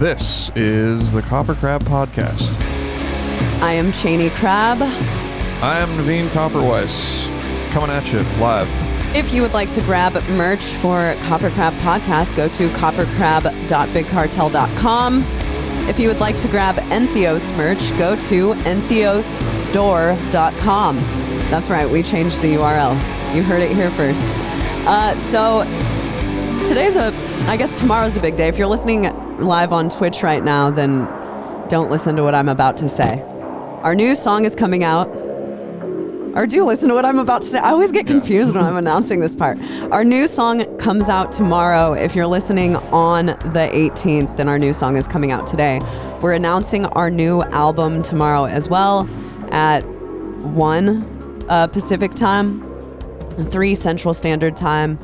This is the KoperCrabb Podcast. I am Chaney Crabb. I am Naveen Copperweiss, coming at you live. If you would like to grab merch for KoperCrabb Podcast, go to KoperCrabb.BigCartel.com. If you would like to grab Entheos merch, go to EntheosStore.com. That's right, we changed the URL. You heard it here first. So I guess tomorrow's a big day. If you're listening live on Twitch right now, then don't listen to what I'm about to say. Our new song is coming out. Or do listen to what I'm about to say. I always get confused when I'm announcing this part. Our new song comes out tomorrow. If you're listening on the 18th, then our new song is coming out today. We're announcing our new album tomorrow as well at 1 Pacific time, 3 Central Standard Time.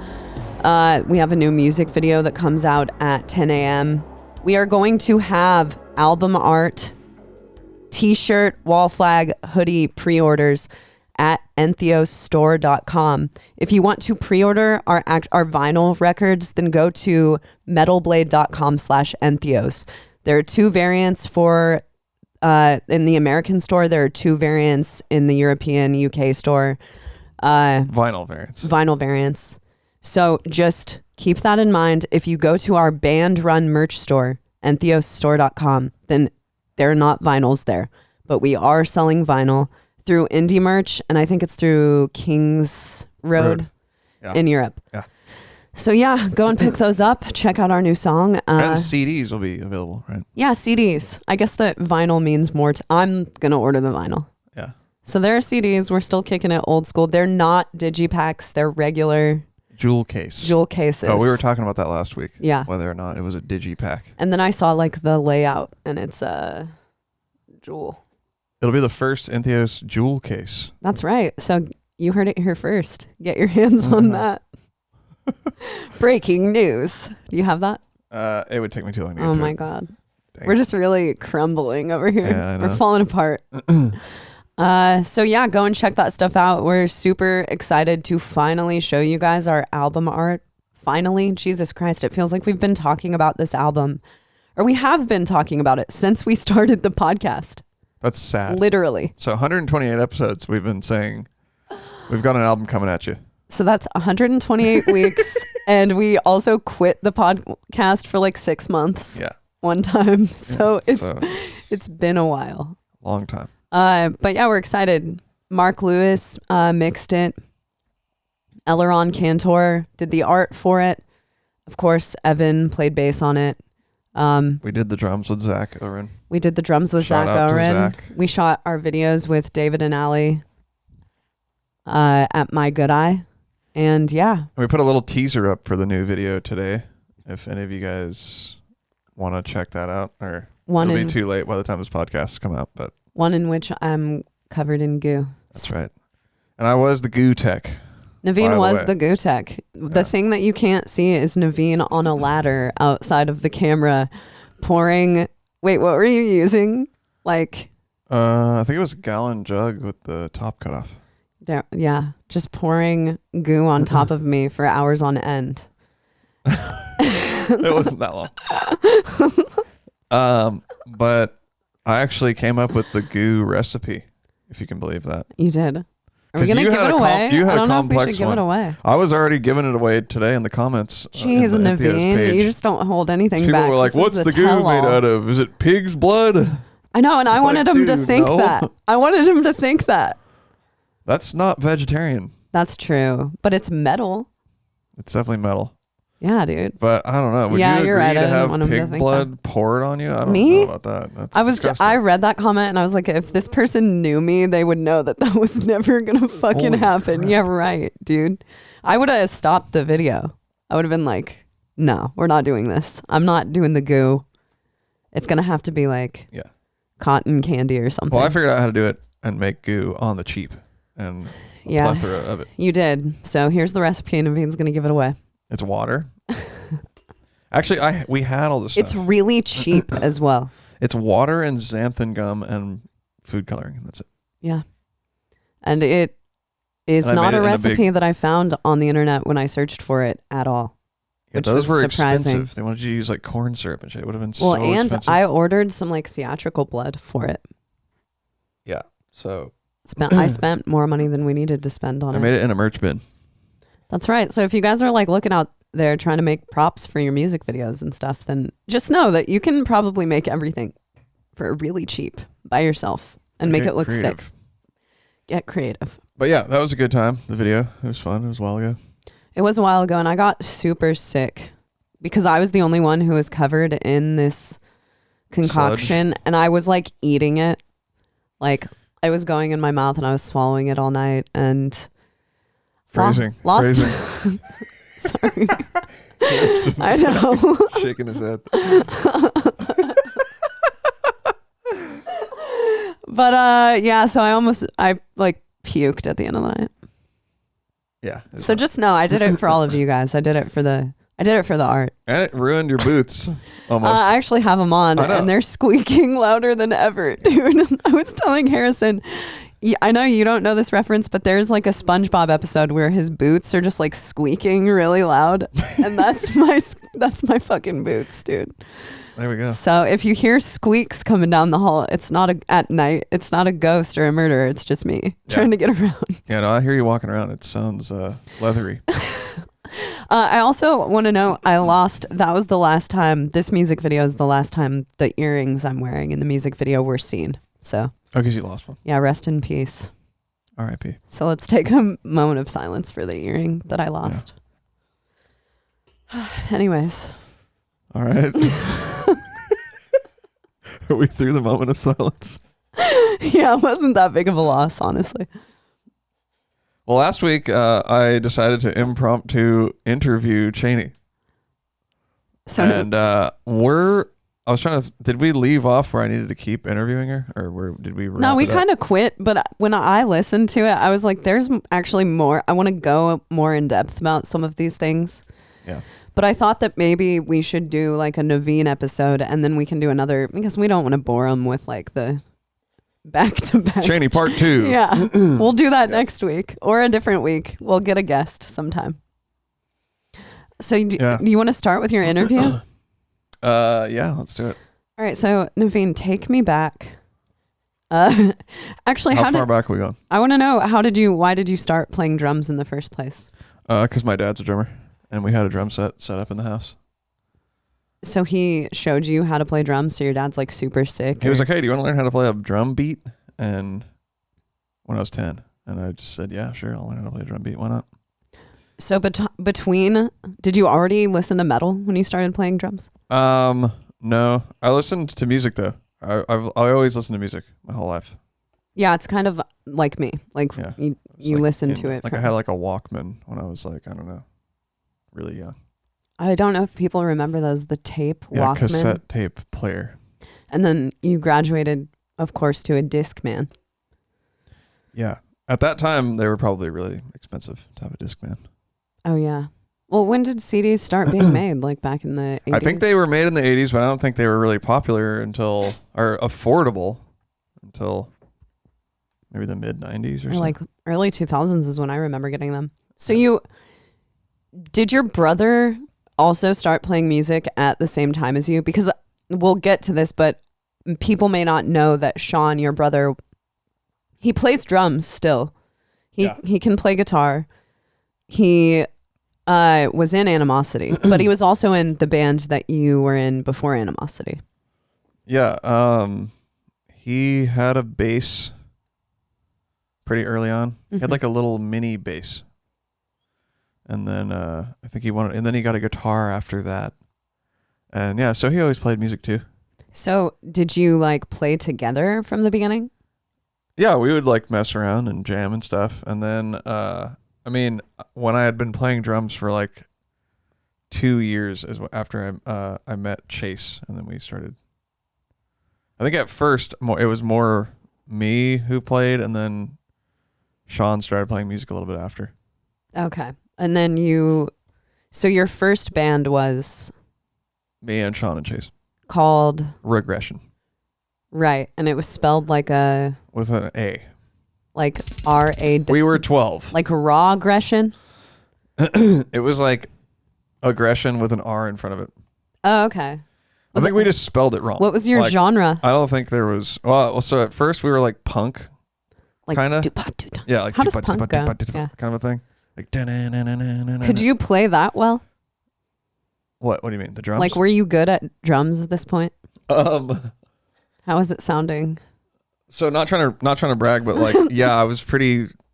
We have a new music video that comes out at 10 a.m. We are going to have album art, t-shirt, wall flag, hoodie pre-orders at EntheosStore.com. If you want to pre-order our vinyl records, then go to metalblade.com/Entheos. There are 2 variants for in the American store. There are 2 variants in the European UK store. Vinyl variants. So just keep that in mind. If you go to our band run merch store, EntheosStore.com, then there are not vinyls there, but we are selling vinyl through Indie Merch, and I think it's through Kings Road. In Europe. Yeah. So yeah, go and pick those up. Check out our new song. And CDs will be available, right? Yeah, CDs. I guess that vinyl means more. I'm going to order the vinyl. Yeah. So there are CDs. We're still kicking it old school. They're not digipacks. They're regular jewel cases. Oh, we were talking about that last week. Yeah. Whether or not it was a digipack. And then I saw like the layout, and it's a jewel. It'll be the first Entheos jewel case. That's right. So you heard it here first. Get your hands on that. Breaking news. Do you have that? It would take me too long to get to it. Oh my God. Dang. We're just really crumbling over here. Yeah, I know. We're falling apart. So yeah, go and check that stuff out. We're super excited to finally show you guys our album art. Finally, Jesus Christ, it feels like we've been talking about this album, or we have been talking about it since we started the podcast. That's sad. Literally. So 128 episodes we've been saying we've got an album coming at you. So that's 128 weeks, and we also quit the podcast for like 6 months. Yeah. One time. So it's been a while. Long time. But yeah, we're excited. Mark Lewis mixed it. Elleron Cantor did the art for it. Of course, Evan played bass on it. We did the drums with Zach Oren. We did the drums with Zach Oren. We shot our videos with David and Allie at My Good Eye. And yeah. We put a little teaser up for the new video today. If any of you guys want to check that out, or it'll be too late by the time this podcast come out, but one in which I'm covered in goo. That's right. And I was the goo tech. Naveen was the goo tech. The thing that you can't see is Naveen on a ladder outside of the camera pouring. Wait, what were you using? Like, I think it was a gallon jug with the top cut off. Yeah, just pouring goo on top of me for hours on end. It wasn't that long. But I actually came up with the goo recipe, if you can believe that. You did. Are we going to give it away? You had I don't a know if we complex should give it away. I was already giving it away today in the comments. Jeez, Naveen, you just don't hold anything back. People were like, what's the goo made out of? Is it pig's blood? I know, and I wanted him to think that. I wanted him to think that. That's not vegetarian. That's true, but it's metal. It's definitely metal. Yeah, dude. But I don't know. Would you agree right. to have pig blood poured on you? I don't know about that. That's disgusting. I read that comment and I was like, if this person knew me, they would know that was never gonna fucking happen. Crap. Yeah, right, dude. I would have stopped the video. I would have been like, no, we're not doing this. I'm not doing the goo. It's gonna have to be like cotton candy or something. Well, I figured out how to do it and make goo on the cheap and plethora of it. You did. So here's the recipe, and Naveen's gonna give it away. It's water. Actually, we had all this stuff. It's really cheap as well. It's water and xanthan gum and food coloring. That's it. Yeah. And it is not a recipe that I found on the internet when I searched for it at all. Yeah, those were expensive. They wanted you to use like corn syrup and shit. It would have been so expensive. I ordered some like theatrical blood for it. Yeah. So I spent more money than we needed to spend on it. I made it in a merch bin. That's right. So if you guys are like looking out there trying to make props for your music videos and stuff, then just know that you can probably make everything for really cheap by yourself and make it look sick. Get creative. But yeah, that was a good time. The video, it was fun. It was a while ago. It was a while ago, and I got super sick because I was the only one who was covered in this concoction, and I was like eating it. Like I was going in my mouth and I was swallowing it all night, and phrasing. Sorry. I know. Shaking his head. But yeah, so I like puked at the end of the night. Yeah. So just know I did it for all of you guys. I did it for the art. And it ruined your boots almost. I actually have them on and they're squeaking louder than ever, dude. I was telling Harrison, I know you don't know this reference, but there's like a SpongeBob episode where his boots are just like squeaking really loud. And that's my fucking boots, dude. There we go. So if you hear squeaks coming down the hall, it's not at night. It's not a ghost or a murderer. It's just me trying to get around. Yeah, no, I hear you walking around. It sounds leathery. I also want to know, that was the last time, this music video is the last time the earrings I'm wearing in the music video were seen. So. Oh, because you lost one. Yeah, rest in peace. R.I.P. So let's take a moment of silence for the earring that I lost. Yeah. Anyways. All right. Are we through the moment of silence? Yeah, it wasn't that big of a loss, honestly. Well, last week I decided to impromptu interview Chaney. Did we leave off where I needed to keep interviewing her, or did we? No, we kind of quit. But when I listened to it, I was like, "There's actually more. I want to go more in depth about some of these things." Yeah. But I thought that maybe we should do like a Naveen episode, and then we can do another, because we don't want to bore them with like the back-to-back. Chaney part 2. Yeah. We'll do that next week or a different week. We'll get a guest sometime. So do you want to start with your interview? Yeah, let's do it. All right. So Naveen, take me back. Actually, how far back are we going? I want to know, why did you start playing drums in the first place? Because my dad's a drummer. And we had a drum set up in the house. So he showed you how to play drums, so your dad's like super sick? He was like, hey, do you want to learn how to play a drum beat? And when I was 10. And I just said, yeah, sure, I'll learn how to play a drum beat. Why not? So did you already listen to metal when you started playing drums? No. I listened to music, though. I always listen to music my whole life. Yeah, it's kind of like me. Like, you listen to it. Like I had like a Walkman when I was like, I don't know, really young. I don't know if people remember those, the tape Walkman. Cassette tape player. And then you graduated, of course, to a Discman. Yeah. At that time, they were probably really expensive to have a Discman. Oh, yeah. Well, when did CDs start being made? Like back in the 80s? I think they were made in the 80s, but I don't think they were really popular or affordable until maybe the mid 90s or something. Like early 2000s is when I remember getting them. So did your brother also start playing music at the same time as you? Because we'll get to this, but people may not know that Sean, your brother, he plays drums still. He can play guitar. He was in Animosity, but he was also in the band that you were in before Animosity. Yeah. He had a bass pretty early on. Mm-hmm. He had like a little mini bass. And then I think and then he got a guitar after that. And yeah, so he always played music too. So did you like play together from the beginning? Yeah, we would like mess around and jam and stuff. And then, when I had been playing drums for like 2 years after I met Chase, and then we started. I think at first it was more me who played, and then Sean started playing music a little bit after. Okay. And then so your first band was? Me and Sean and Chase. Called? Regression. Right. And it was spelled like with an A. Like R-A. We were 12. Like raw aggression? It was like Aggression with an R in front of it. Oh, okay. I think we just spelled it wrong. What was your genre? I don't think there was. Well, so at first we were like punk, Like kind of. Yeah, like how does punk go? Yeah. Kind of a thing. Like. Could you play that well? What? What do you mean? The drums? Like, were you good at drums at this point? How is it sounding? So not trying to brag, but like, yeah,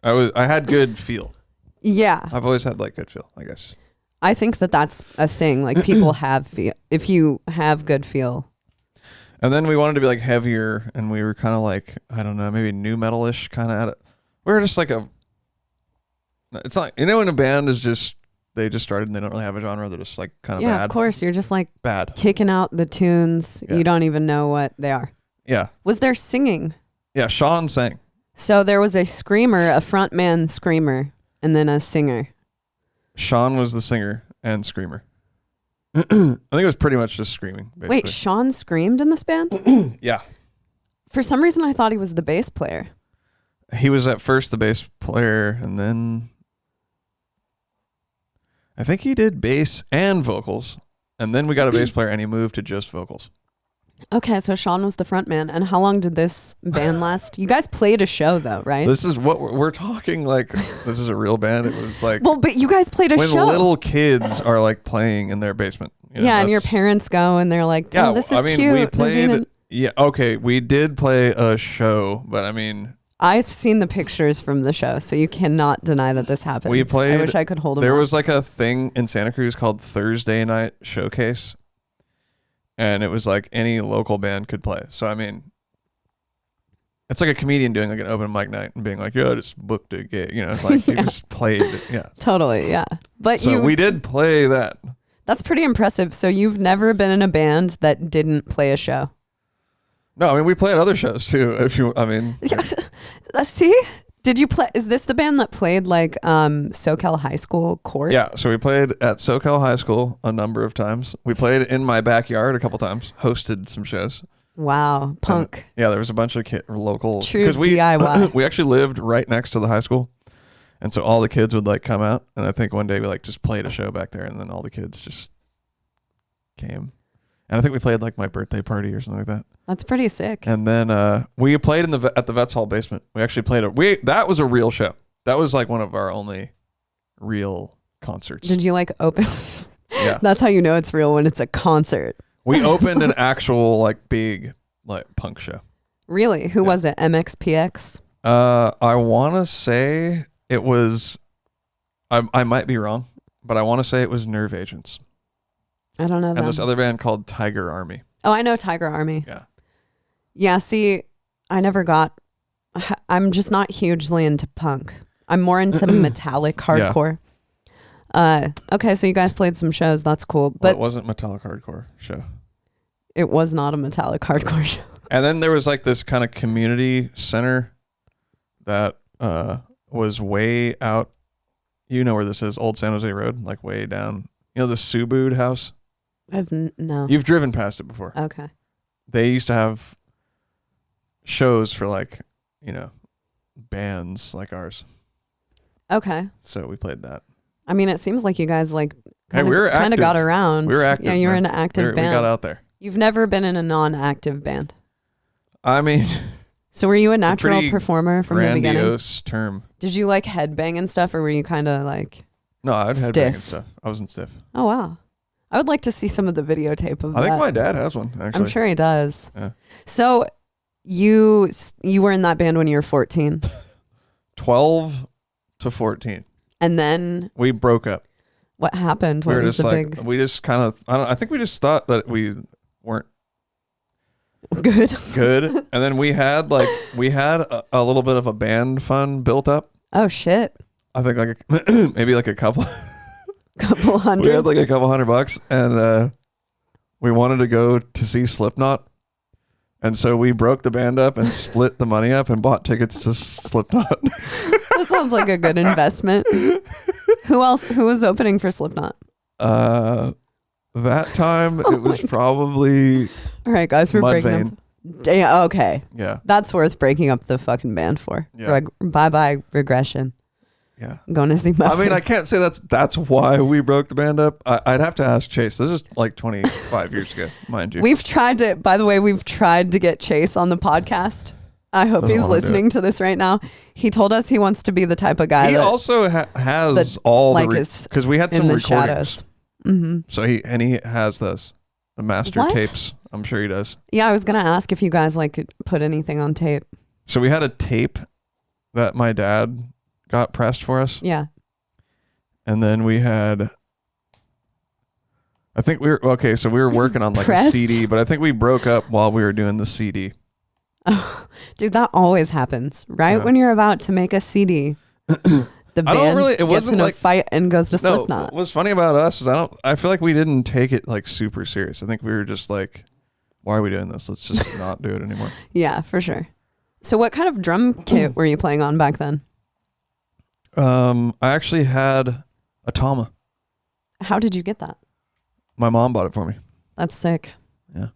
I had good feel. Yeah. I've always had like good feel, I guess. I think that's a thing. Like people have feel. If you have good feel. And then we wanted to be like heavier, and we were kind of like, I don't know, maybe new metal-ish kind of at it. We were just like it's not, when a band is just, they just started and they don't really have a genre. They're just like kind of bad. Yeah, of course. You're just like bad. Kicking out the tunes. Yeah. You don't even know what they are. Yeah. Was there singing? Yeah, Sean sang. So there was a screamer, a frontman screamer, and then a singer. Sean was the singer and screamer. I think it was pretty much just screaming, basically. Wait, Sean screamed in this band? Yeah. For some reason, I thought he was the bass player. He was at first the bass player, and then I think he did bass and vocals, and then we got a bass player, and he moved to just vocals. Okay, so Sean was the front man. And how long did this band last? You guys played a show, though, right? This is what we're talking, like, this is a real band. It was like... Well, but you guys played a show. When little kids are, like, playing in their basement. Yeah, and your parents go, and they're like, oh, this is cute. We played... Yeah, okay, we did play a show, but I mean... I've seen the pictures from the show, so you cannot deny that this happened. We played... I wish I could hold them There up. was, like, a thing in Santa Cruz called Thursday Night Showcase. And it was like any local band could play. So, I mean, it's like a comedian doing like an open mic night and being like, yeah, I just booked a gig. It's like you just played. Yeah. Totally, yeah. But so we did play that. That's pretty impressive. So you've never been in a band that didn't play a show? No, I mean, we played other shows too. See? Did you play? Is this the band that played like SoCal High School court? Yeah, so we played at SoCal High School a number of times. We played in my backyard a couple times, hosted some shows. Wow, punk. And, yeah, there was a bunch of local... True DIY. We actually lived right next to the high school. And so all the kids would like come out. And I think one day we like just played a show back there, and then all the kids just came. And I think we played like my birthday party or something like that. That's pretty sick. And then we played at the Vets Hall basement. We actually played that was a real show. That was like one of our only real concerts. Did you like open? Yeah. That's how you know it's real, when it's a concert. We opened an actual like big like punk show. Really? Who was it? MXPX? I want to say it was, I might be wrong, but I want to say it was Nerve Agents. I don't know them. And this other band called Tiger Army. Oh, I know Tiger Army. Yeah. Yeah, see, I'm just not hugely into punk. I'm more into metallic hardcore. Yeah. Okay, so you guys played some shows. That's cool. But it wasn't metallic hardcore show. It was not a metallic hardcore show. And then there was like this kind of community center that was way out. You know where this is, Old San Jose Road, like way down. You know the Subud house? No. You've driven past it before. Okay. They used to have shows for like, bands like ours. Okay. So we played that. I mean, it seems like you guys like kind of got around. We were active. Yeah, you were in an active band. We got out there. You've never been in a non-active band. I mean, so were you a natural performer from the beginning? Grandiose term. Did you like headbang and stuff, or were you kind of like? No, I would headbang and stuff. I wasn't stiff. Oh wow, I would like to see some of the videotape of that. I think my dad has one. Actually, I'm sure he does. Yeah. So you were in that band when you were 14. 12 to 14. And then we broke up. What happened? What was the big? We just kind of. I think we just thought that we weren't good. And then we had a little bit of a band fund built up. Oh shit. I think like maybe like a couple hundred. We had like a couple $100 and we wanted to go to see Slipknot. And so we broke the band up and split the money up and bought tickets to Slipknot. That sounds like a good investment. Who was opening for Slipknot? That time it was probably all right, guys, we're breaking up. Damn, okay. Yeah. That's worth breaking up the fucking band for. Yeah. Bye-bye Regression. Yeah. going to see Muffin. I mean, I can't say that's why we broke the band up. I'd have to ask Chase. This is like 25 years ago, mind you. We've tried to get Chase on the podcast. I hope he's listening to this right now. He told us he wants to be the type of guy he that also has all like the because we had some recordings. Shadows. Mm-hmm. So he has those the master tapes. I'm sure he does. Yeah, I was gonna ask if you guys like could put anything on tape. So we had a tape that my dad got pressed for us. Yeah. And then we had, I think we were working on like a CD, but I think we broke up while we were doing the CD. Oh, dude, that always happens, right? When you're about to make a CD, the band gets in a fight and goes to Slipknot. What's funny about us is I feel like we didn't take it like super serious. I think we were just like, why are we doing this? Let's just not do it anymore. Yeah, for sure. So what kind of drum kit were you playing on back then? I actually had a Tama. How did you get that? My mom bought it for me. That's sick. Yeah.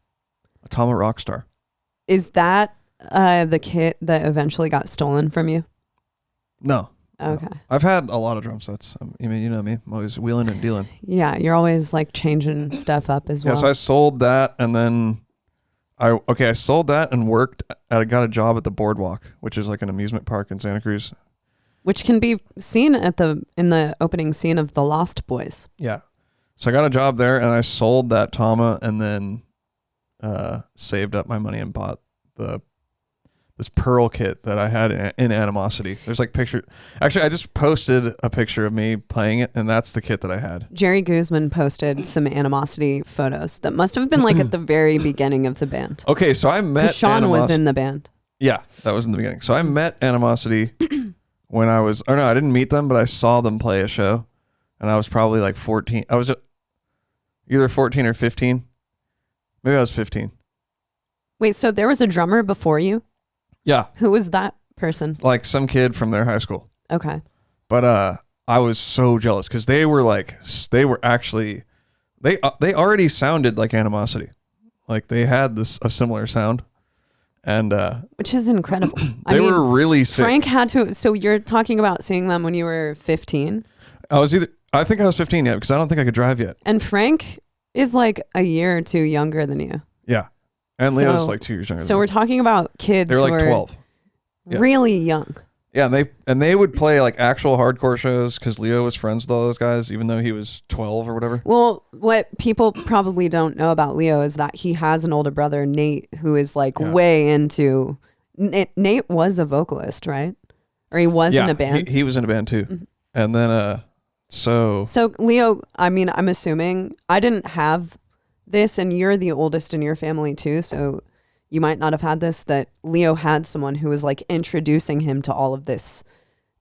A Tama Rockstar. Is that the kit that eventually got stolen from you? No. Okay. No. I've had a lot of drum sets. I mean, you know me. I'm always wheeling and dealing. Yeah, you're always like changing stuff up as well. Yeah, so I sold that and then I sold that and I got a job at the Boardwalk, which is like an amusement park in Santa Cruz. Which can be seen in the opening scene of The Lost Boys. Yeah. So I got a job there and I sold that Tama and then saved up my money and bought this Pearl kit that I had in Animosity. There's like picture. Actually, I just posted a picture of me playing it, and that's the kit that I had. Jerry Guzman posted some Animosity photos that must have been like at the very beginning of the band. Okay, so I met Sean was in the band. Yeah, that was in the beginning. So I met Animosity when I didn't meet them, but I saw them play a show, and I was probably like 14. I was either 14 or 15. Maybe I was 15. Wait, so there was a drummer before you? Yeah. Who was that person? Like some kid from their high school. Okay. But I was so jealous because they already sounded like Animosity. Like they had a similar sound. And which is incredible. They were really sick. Frank had to. So you're talking about seeing them when you were 15? I think I was 15 yet because I don't think I could drive yet. And Frank is like a year or two younger than you. Yeah. And Leo's like 2 years younger. So we're talking about kids who are like 12. Really young. Yeah, and they would play like actual hardcore shows because Leo was friends with all those guys, even though he was 12 or whatever. Well, what people probably don't know about Leo is that he has an older brother, Nate, who is like way into. Nate was a vocalist, right? Or he was in a band. He was in a band too, and then So Leo, I mean, I'm assuming I didn't have this, and you're the oldest in your family too, so you might not have had this, that Leo had someone who was like introducing him to all of this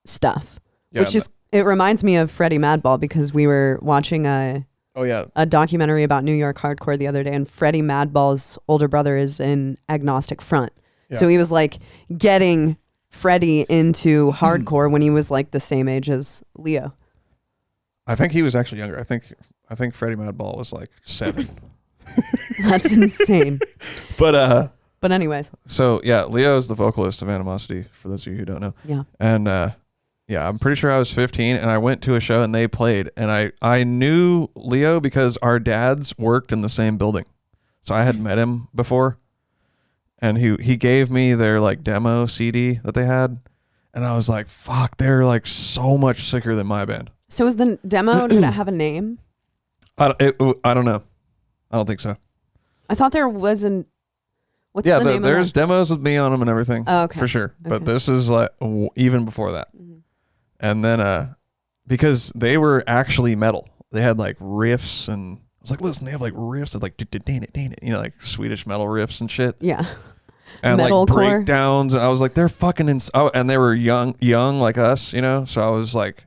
stuff. Yeah, it reminds me of Freddie Madball because we were watching a documentary about New York hardcore the other day, and Freddie Madball's older brother is in Agnostic Front. Yeah. So he was like getting Freddie into hardcore when he was like the same age as Leo. I think he was actually younger. I think Freddie Madball was like 7. That's insane. But anyways. So yeah, Leo is the vocalist of Animosity, for those of you who don't know. Yeah. And I'm pretty sure I was 15 and I went to a show and they played, and I knew Leo because our dads worked in the same building. So I had met him before, and he gave me their like demo CD that they had, and I was like, fuck, they're like so much sicker than my band. So was the demo, did it have a name? I don't know. I don't think so. I thought there wasn't. What's the name there's demos with me on them and everything. Oh, okay. For sure. Okay. But this is like even before that. Mm-hmm. And then because they were actually metal. They had like riffs, and I was like, listen, they have like riffs of like like Swedish metal riffs and shit. Yeah. And like breakdowns, and I was like, they're fucking and they were young like us, So I was like,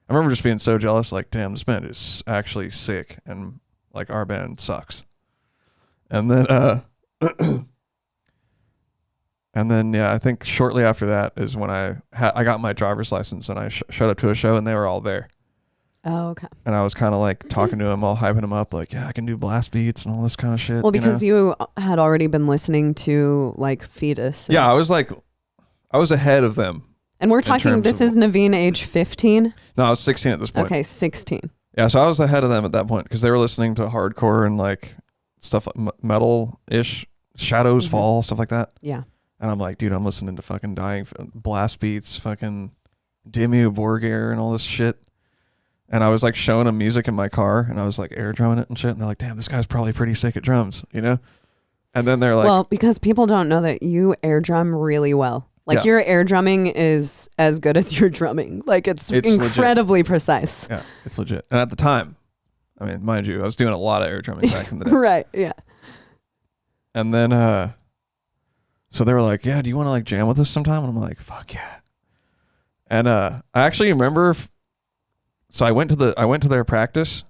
I remember just being so jealous, like, damn, this band is actually sick, and like our band sucks. And then I think shortly after that is when I got my driver's license, and I showed up to a show, and they were all there. Oh, okay. And I was kind of like talking to him, all hyping him up, like, yeah, I can do blast beats and all this kind of shit. Well, because you had already been listening to like Fetus. Yeah, I was ahead of them. And we're talking, this is Naveen age 15? No, I was 16 at this point. Okay, 16. Yeah, so I was ahead of them at that point because they were listening to hardcore and like stuff like metal-ish, Shadows Fall, stuff like that. Yeah. And I'm like, dude, I'm listening to fucking Dying Blast Beats, fucking Dimmu Borgir and all this shit. And I was like showing them music in my car and I was like air drumming it and shit. And they're like, damn, this guy's probably pretty sick at drums, you know? And then they're like... Well, because people don't know that you air drum really well. Like your air drumming is as good as your drumming. Like it's incredibly precise. Yeah, it's legit. And at the time, I mean, mind you, I was doing a lot of air drumming back in the day. Right, yeah. And then, so they were like, yeah, do you want to like jam with us sometime? And I'm like, fuck yeah. And I actually remember, so I went to their practice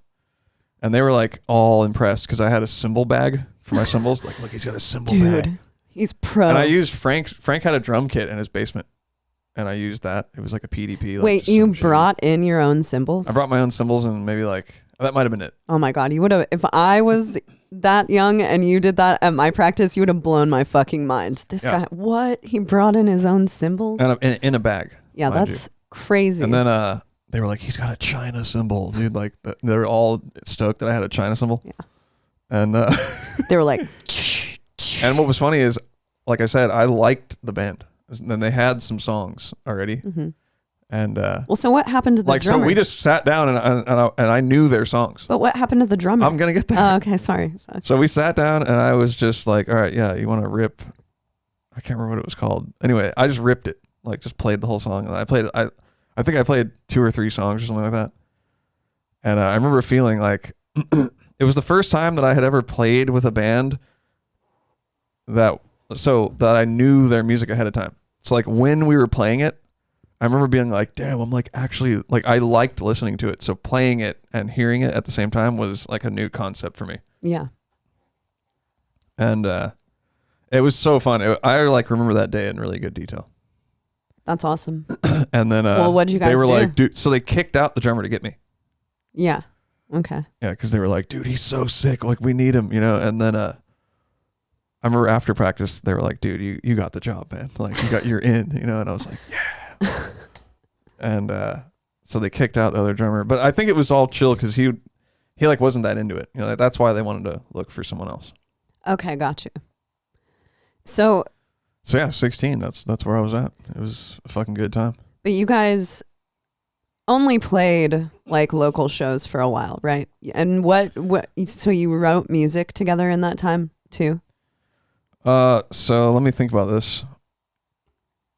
and they were like all impressed because I had a cymbal bag for my cymbals. Like, look, he's got a cymbal bag. Dude. He's pro. And I used Frank had a drum kit in his basement. And I used that. It was like a PDP. Like wait, you brought in your own cymbals? I brought my own cymbals and maybe like, that might have been it. Oh my God. You would have, if I was that young and you did that at my practice, you would have blown my fucking mind. This guy, what? He brought in his own cymbals? And in a bag. Yeah, that's crazy. And then they were like, he's got a China cymbal, dude. Like they were all stoked that I had a China cymbal. Yeah. And they were like, and what was funny is, like I said, I liked the band. And then they had some songs already. Mm-hmm. And well, so what happened to the drummer? So we just sat down and I knew their songs. But what happened to the drummer? I'm gonna get there. Oh, okay, sorry. So we sat down and I was just like, all right, yeah, you want to rip? I can't remember what it was called. Anyway, I just ripped it, like just played the whole song. And I think I played 2 or 3 songs or something like that. And I remember feeling like it was the first time that I had ever played with a band that I knew their music ahead of time. So like when we were playing it, I remember being like, damn, I'm like actually like I liked listening to it. So playing it and hearing it at the same time was like a new concept for me. Yeah. And it was so fun. I like remember that day in really good detail. That's awesome. And then well, what did you guys do? They were like, dude, so they kicked out the drummer to get me. Yeah. Okay. Yeah, because they were like, dude, he's so sick. Like we need him, you know. And then I remember after practice, they were like, dude, you got the job, man. Like you're in, you know. And I was like, yeah. And so they kicked out the other drummer, but I think it was all chill because he like wasn't that into it. You know, like, that's why they wanted to look for someone else. Okay, got you. So yeah, 16. That's where I was at. It was a fucking good time. But you guys only played like local shows for a while, right? And what? So you wrote music together in that time too? So let me think about this.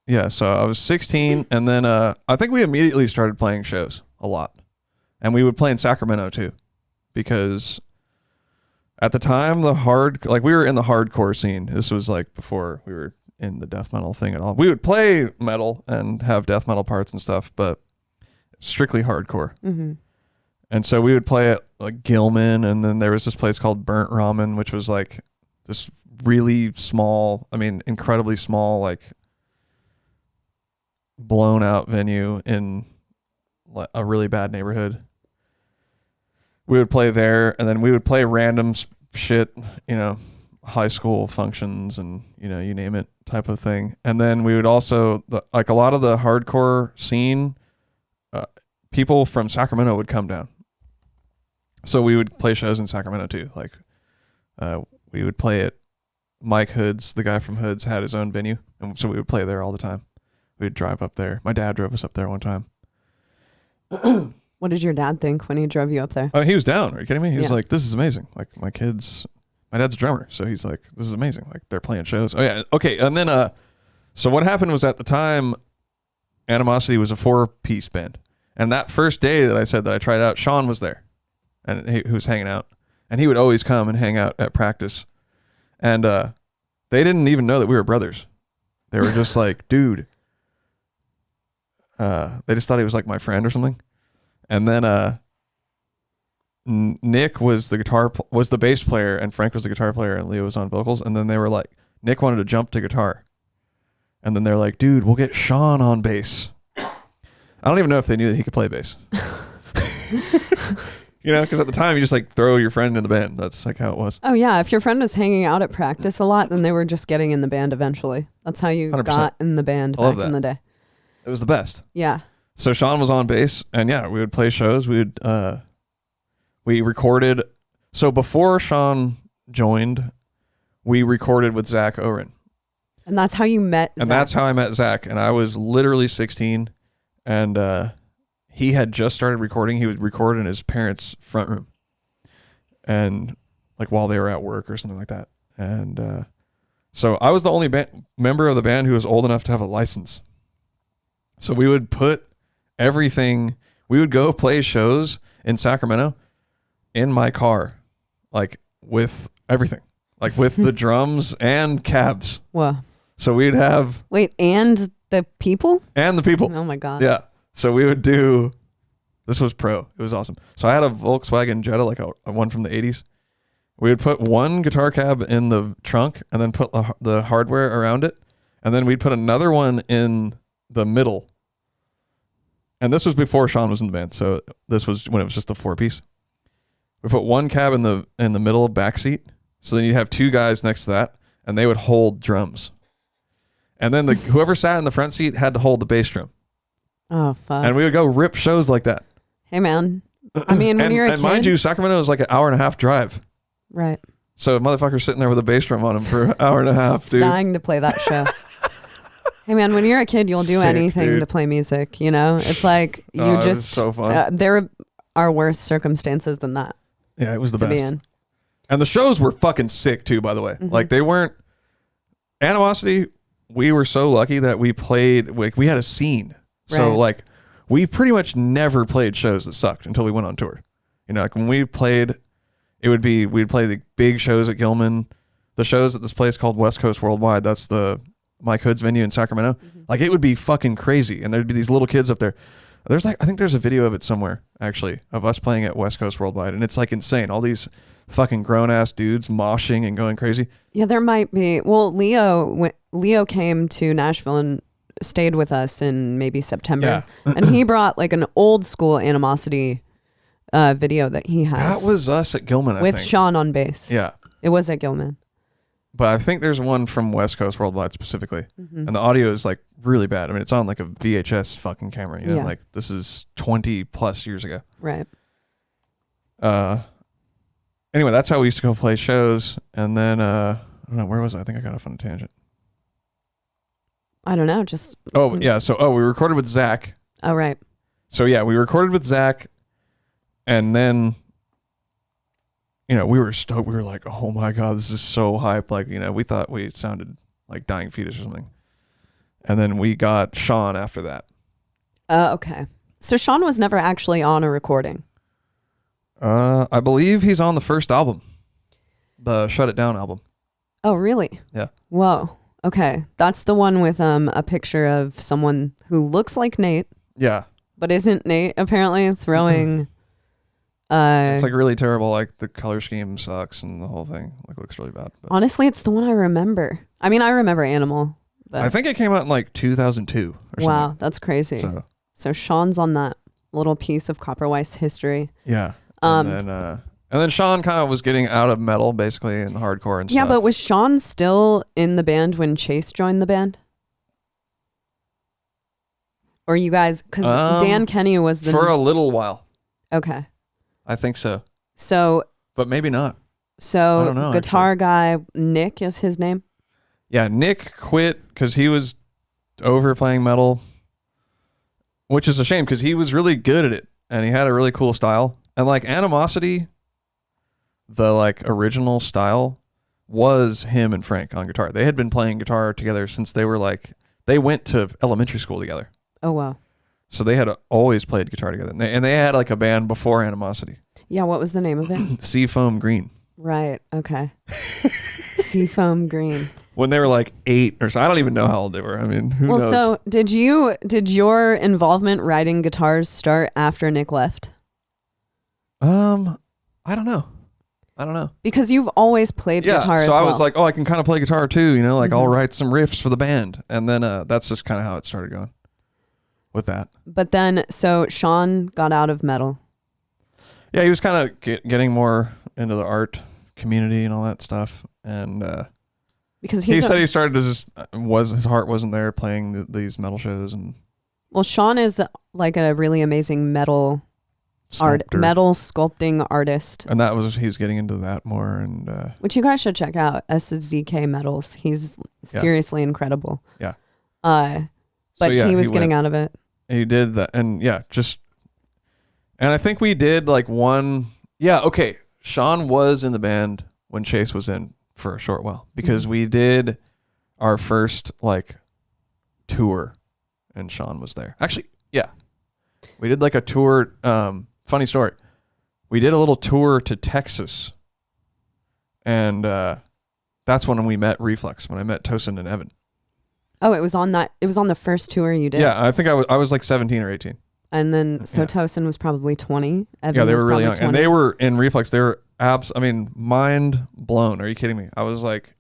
Yeah, so I was 16, and then I think we immediately started playing shows a lot, and we would play in Sacramento too, because at the time we were in the hardcore scene. This was like before we were in the death metal thing at all. We would play metal and have death metal parts and stuff, but strictly hardcore. Mm-hmm. And so we would play at like Gilman, and then there was this place called Burnt Ramen, which was like this really small, incredibly small, like blown out venue in a really bad neighborhood. We would play there, and then we would play random shit, you know, high school functions and, you know, you name it type of thing. And then we would also, like a lot of the hardcore scene, people from Sacramento would come down. So we would play shows in Sacramento too. Like we would play at Mike Hood's, the guy from Hood's had his own venue. And so we would play there all the time. We'd drive up there. My dad drove us up there one time. What did your dad think when he drove you up there? Oh, he was down. Are you kidding me? He was like, this is amazing. Like my dad's a drummer. So he's like, this is amazing. Like they're playing shows. Oh yeah. Okay. And then, so what happened was at the time, Animosity was a 4-piece band. And that first day that I said that I tried out, Sean was there and he was hanging out, and he would always come and hang out at practice. And, they didn't even know that we were brothers. They were just like, dude, they just thought he was like my friend or something. And then Nick was the bass player, and Frank was the guitar player, and Leo was on vocals. And then they were like, Nick wanted to jump to guitar, and then they're like, dude, we'll get Sean on bass. I don't even know if they knew that he could play bass. You know, because at the time you just like throw your friend in the band. That's like how it was. Oh yeah, if your friend was hanging out at practice a lot, then they were just getting in the band eventually. That's how you 100%. got in the band back in the day. It was the best. Yeah. So Sean was on bass, and yeah, we would play shows. We recorded. So before Sean joined, we recorded with Zach Oren. And that's how you met And Zach. that's how I met Zach. And I was literally 16, and he had just started recording. He would record in his parents' front room, and like while they were at work or something like that. And so I was the only member of the band who was old enough to have a license. So we would put everything. We would go play shows in Sacramento in my car, like with everything, like with the drums and cabs. Whoa. So we'd have and the people. Oh my God. Yeah. So we would do. This was pro. It was awesome. So I had a Volkswagen Jetta, like a one from the 80s. We would put one guitar cab in the trunk and then put the hardware around it, and then we'd put another one in the middle. And this was before Sean was in the band, so this was when it was just the 4-piece. We put one cab in the middle back seat, so then you'd have two guys next to that, and they would hold drums. And then whoever sat in the front seat had to hold the bass drum. Oh, fuck. And we would go rip shows like that. Hey, man. I mean, when you're a kid. And mind you, Sacramento is like an hour and a half drive. Right. So motherfucker's sitting there with a bass drum on him for an hour and a half, dude. Dying to play that show. Hey, man, when you're a kid, you'll do Sick, anything dude. to play music, you know? It's like you It was just... so fun. There are worse circumstances than that Yeah, it was the to best. be in. And the shows were fucking sick too, by the way. Mm-hmm. Like they weren't Animosity. We were so lucky that we played. Like we had a scene. So Right. like we pretty much never played shows that sucked until we went on tour. You know, like when we played, we'd play the big shows at Gilman, the shows at this place called West Coast Worldwide. That's the Mike Hood's venue in Sacramento. Mm-hmm. Like it would be fucking crazy, and there'd be these little kids up there. There's like I think there's a video of it somewhere actually of us playing at West Coast Worldwide, and it's like insane. All these fucking grown ass dudes moshing and going crazy. Yeah, there might be. Well, Leo came to Nashville and stayed with us in maybe September. Yeah. And he brought like an old school Animosity video that he has. That was us at Gilman, I with think. Sean on bass. Yeah. It was at Gilman. But I think there's one from West Coast Worldwide specifically. Mm-hmm. And the audio is like really bad. I mean, it's on like a VHS fucking camera, you know, Yeah. like this is 20 plus years ago. Right. Anyway, that's how we used to go play shows. And then, I don't know, where was I? I think I got off on a tangent. I don't know. Just. Oh, yeah. So, we recorded with Zach. Oh, right. So, yeah, we recorded with Zach. And then, you know, we were stoked. We were like, oh my God, this is so hype. Like, you know, we thought we sounded like Dying Fetus or something. And then we got Sean after that. Okay. So Sean was never actually on a recording. I believe he's on the first album, the Shut It Down album. Oh, really? Yeah. Whoa. Okay. That's the one with a picture of someone who looks like Nate, Yeah. but isn't Nate, apparently, throwing... It's like really terrible. Like the color scheme sucks and the whole thing like looks really bad. But honestly, it's the one I remember. I mean, I remember Animal. But I think it came out in like 2002 or wow, something. that's crazy. So Sean's on that little piece of Copperweiss history. Yeah. And then Sean kind of was getting out of metal basically and hardcore and stuff. Yeah, but was Sean still in the band when Chase joined the band? Or you guys, because Dan Kenny was the... For a little while. Okay. I think so. So... But maybe not. So I don't know, guitar guy, Nick is his name? Yeah, Nick quit because he was over playing metal, which is a shame because he was really good at it and he had a really cool style. And like Animosity, the like original style was him and Frank on guitar. They had been playing guitar together since they were like, they went to elementary school together. Oh, wow. So they had always played guitar together. And they had like a band before Animosity. Yeah, what was the name of it? Seafoam Green. Right, okay. Seafoam Green. When they were like 8 or so. I don't even know how old they were. I mean, who knows? So did your involvement writing guitars start after Nick left? I don't know. Because you've always played guitar as so well. I was like, oh, I can kind of play guitar too, you know, like I'll write some riffs for the band. And then that's just kind of how it started going with that. But then, so Sean got out of metal. Yeah, he was kind of getting more into the art community and all that stuff. And because he said he started to just, his heart wasn't there playing these metal shows. And Well, Sean is like a really amazing metal sculpting artist. And he was getting into that more, and which you guys should check out. SZK Metals. He's seriously incredible. Yeah. But he was getting out of it. He did that, and and I think we did like one. Yeah, okay. Sean was in the band when Chase was in for a short while, because we did our first like tour, and Sean was there. Actually, yeah, we did like a tour. Funny story. We did a little tour to Texas, and that's when we met Reflex. When I met Tosin and Evan. Oh, it was on the first tour you did. Yeah, I think I was like 17 or 18. And then Tosin was probably 20. Evan they were really young, 20. And they were in Reflex. They were mind blown. Are you kidding me? I was like,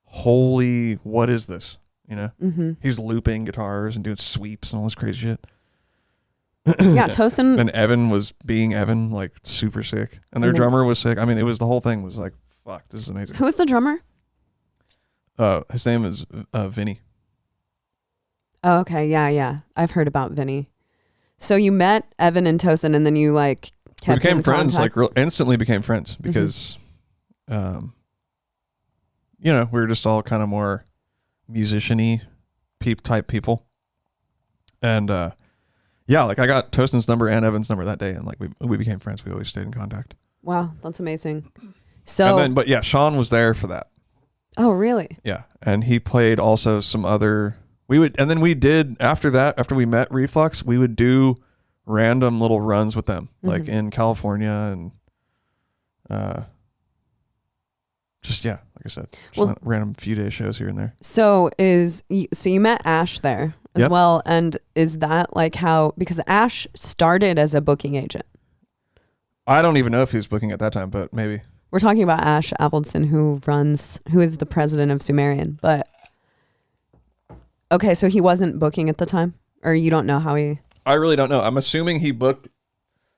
holy, what is this? You know, he's looping guitars and doing sweeps and all this crazy shit. Yeah, Tosin. And Evan was being Evan, like super sick. And their drummer was sick. I mean, it was the whole thing was like, fuck, this is amazing. Who was the drummer? His name is Vinny. Oh, okay. Yeah. I've heard about Vinny. So you met Evan and Tosin, and then you like kept we became friends, contact? like instantly became friends because, you know, we were just all kind of more musician-y type people. And, like I got Tosin's number and Evan's number that day, and like we became friends. We always stayed in contact. Wow, that's amazing. So, and then, Sean was there for that. Oh, really? Yeah, and he played also some other. And then we did after that. After we met Reflux, we would do random little runs with them, like in California, and like I said, random few day shows here and there. So you met Ash there as well, and is that like how, because Ash started as a booking agent? I don't even know if he was booking at that time, but maybe. We're talking about Ash Avildsen, who is the president of Sumerian, but okay, so he wasn't booking at the time, or you don't know how he? I really don't know. I'm assuming he booked.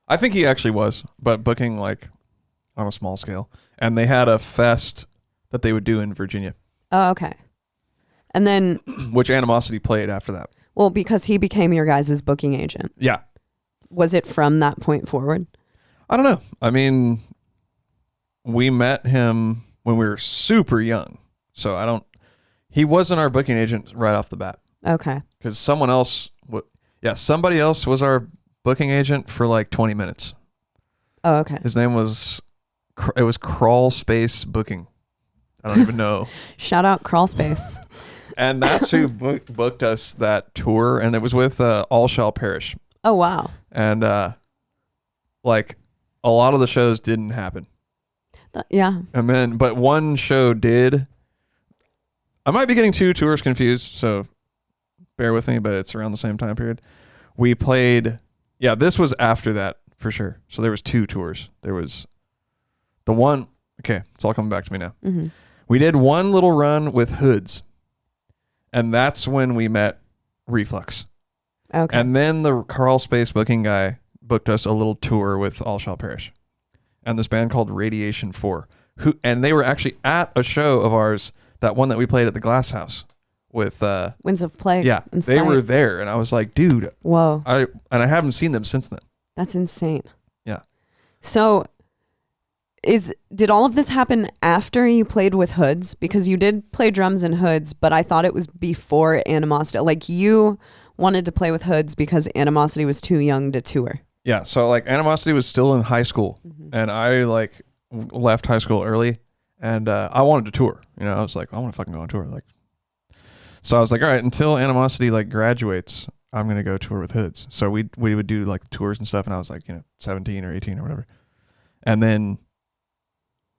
I think he actually was, but booking like on a small scale. And they had a fest that they would do in Virginia. Oh, okay. And then which Animosity played after that. Well, because he became your guys' booking agent. Yeah. Was it from that point forward? I don't know. I mean, we met him when we were super young. So he wasn't our booking agent right off the bat. Okay. Because somebody else was our booking agent for like 20 minutes. Oh, okay. His name was Crawl Space Booking. I don't even know. Shout out Crawl Space. And that's who booked us that tour, and it was with All Shall Perish. Oh, wow. And like a lot of the shows didn't happen. Yeah. And then, but one show did. I might be getting two tours confused, so bear with me, but it's around the same time period. We played, this was after that for sure. So there was two tours. There was the one, okay, it's all coming back to me now. Mm-hmm. We did one little run with Hoods, and that's when we met Reflux. Okay. And then the Carl Space booking guy booked us a little tour with All Shall Perish and this band called Radiation 4, and they were actually at a show of ours, that one that we played at the Glass House with Winds of Plague. Yeah, they were there, and I was like, dude. Whoa. I haven't seen them since then. That's insane. Yeah. So did all of this happen after you played with Hoods? Because you did play drums in Hoods, but I thought it was before Animosity. Like you wanted to play with Hoods because Animosity was too young to tour. Yeah, so like Animosity was still in high school, and I like left high school early. And I wanted to tour, I was like, I want to fucking go on tour. Like, so I was like, all right, until Animosity like graduates, I'm going to go tour with Hoods. So we would do like tours and stuff. And I was like, 17 or 18 or whatever. And then,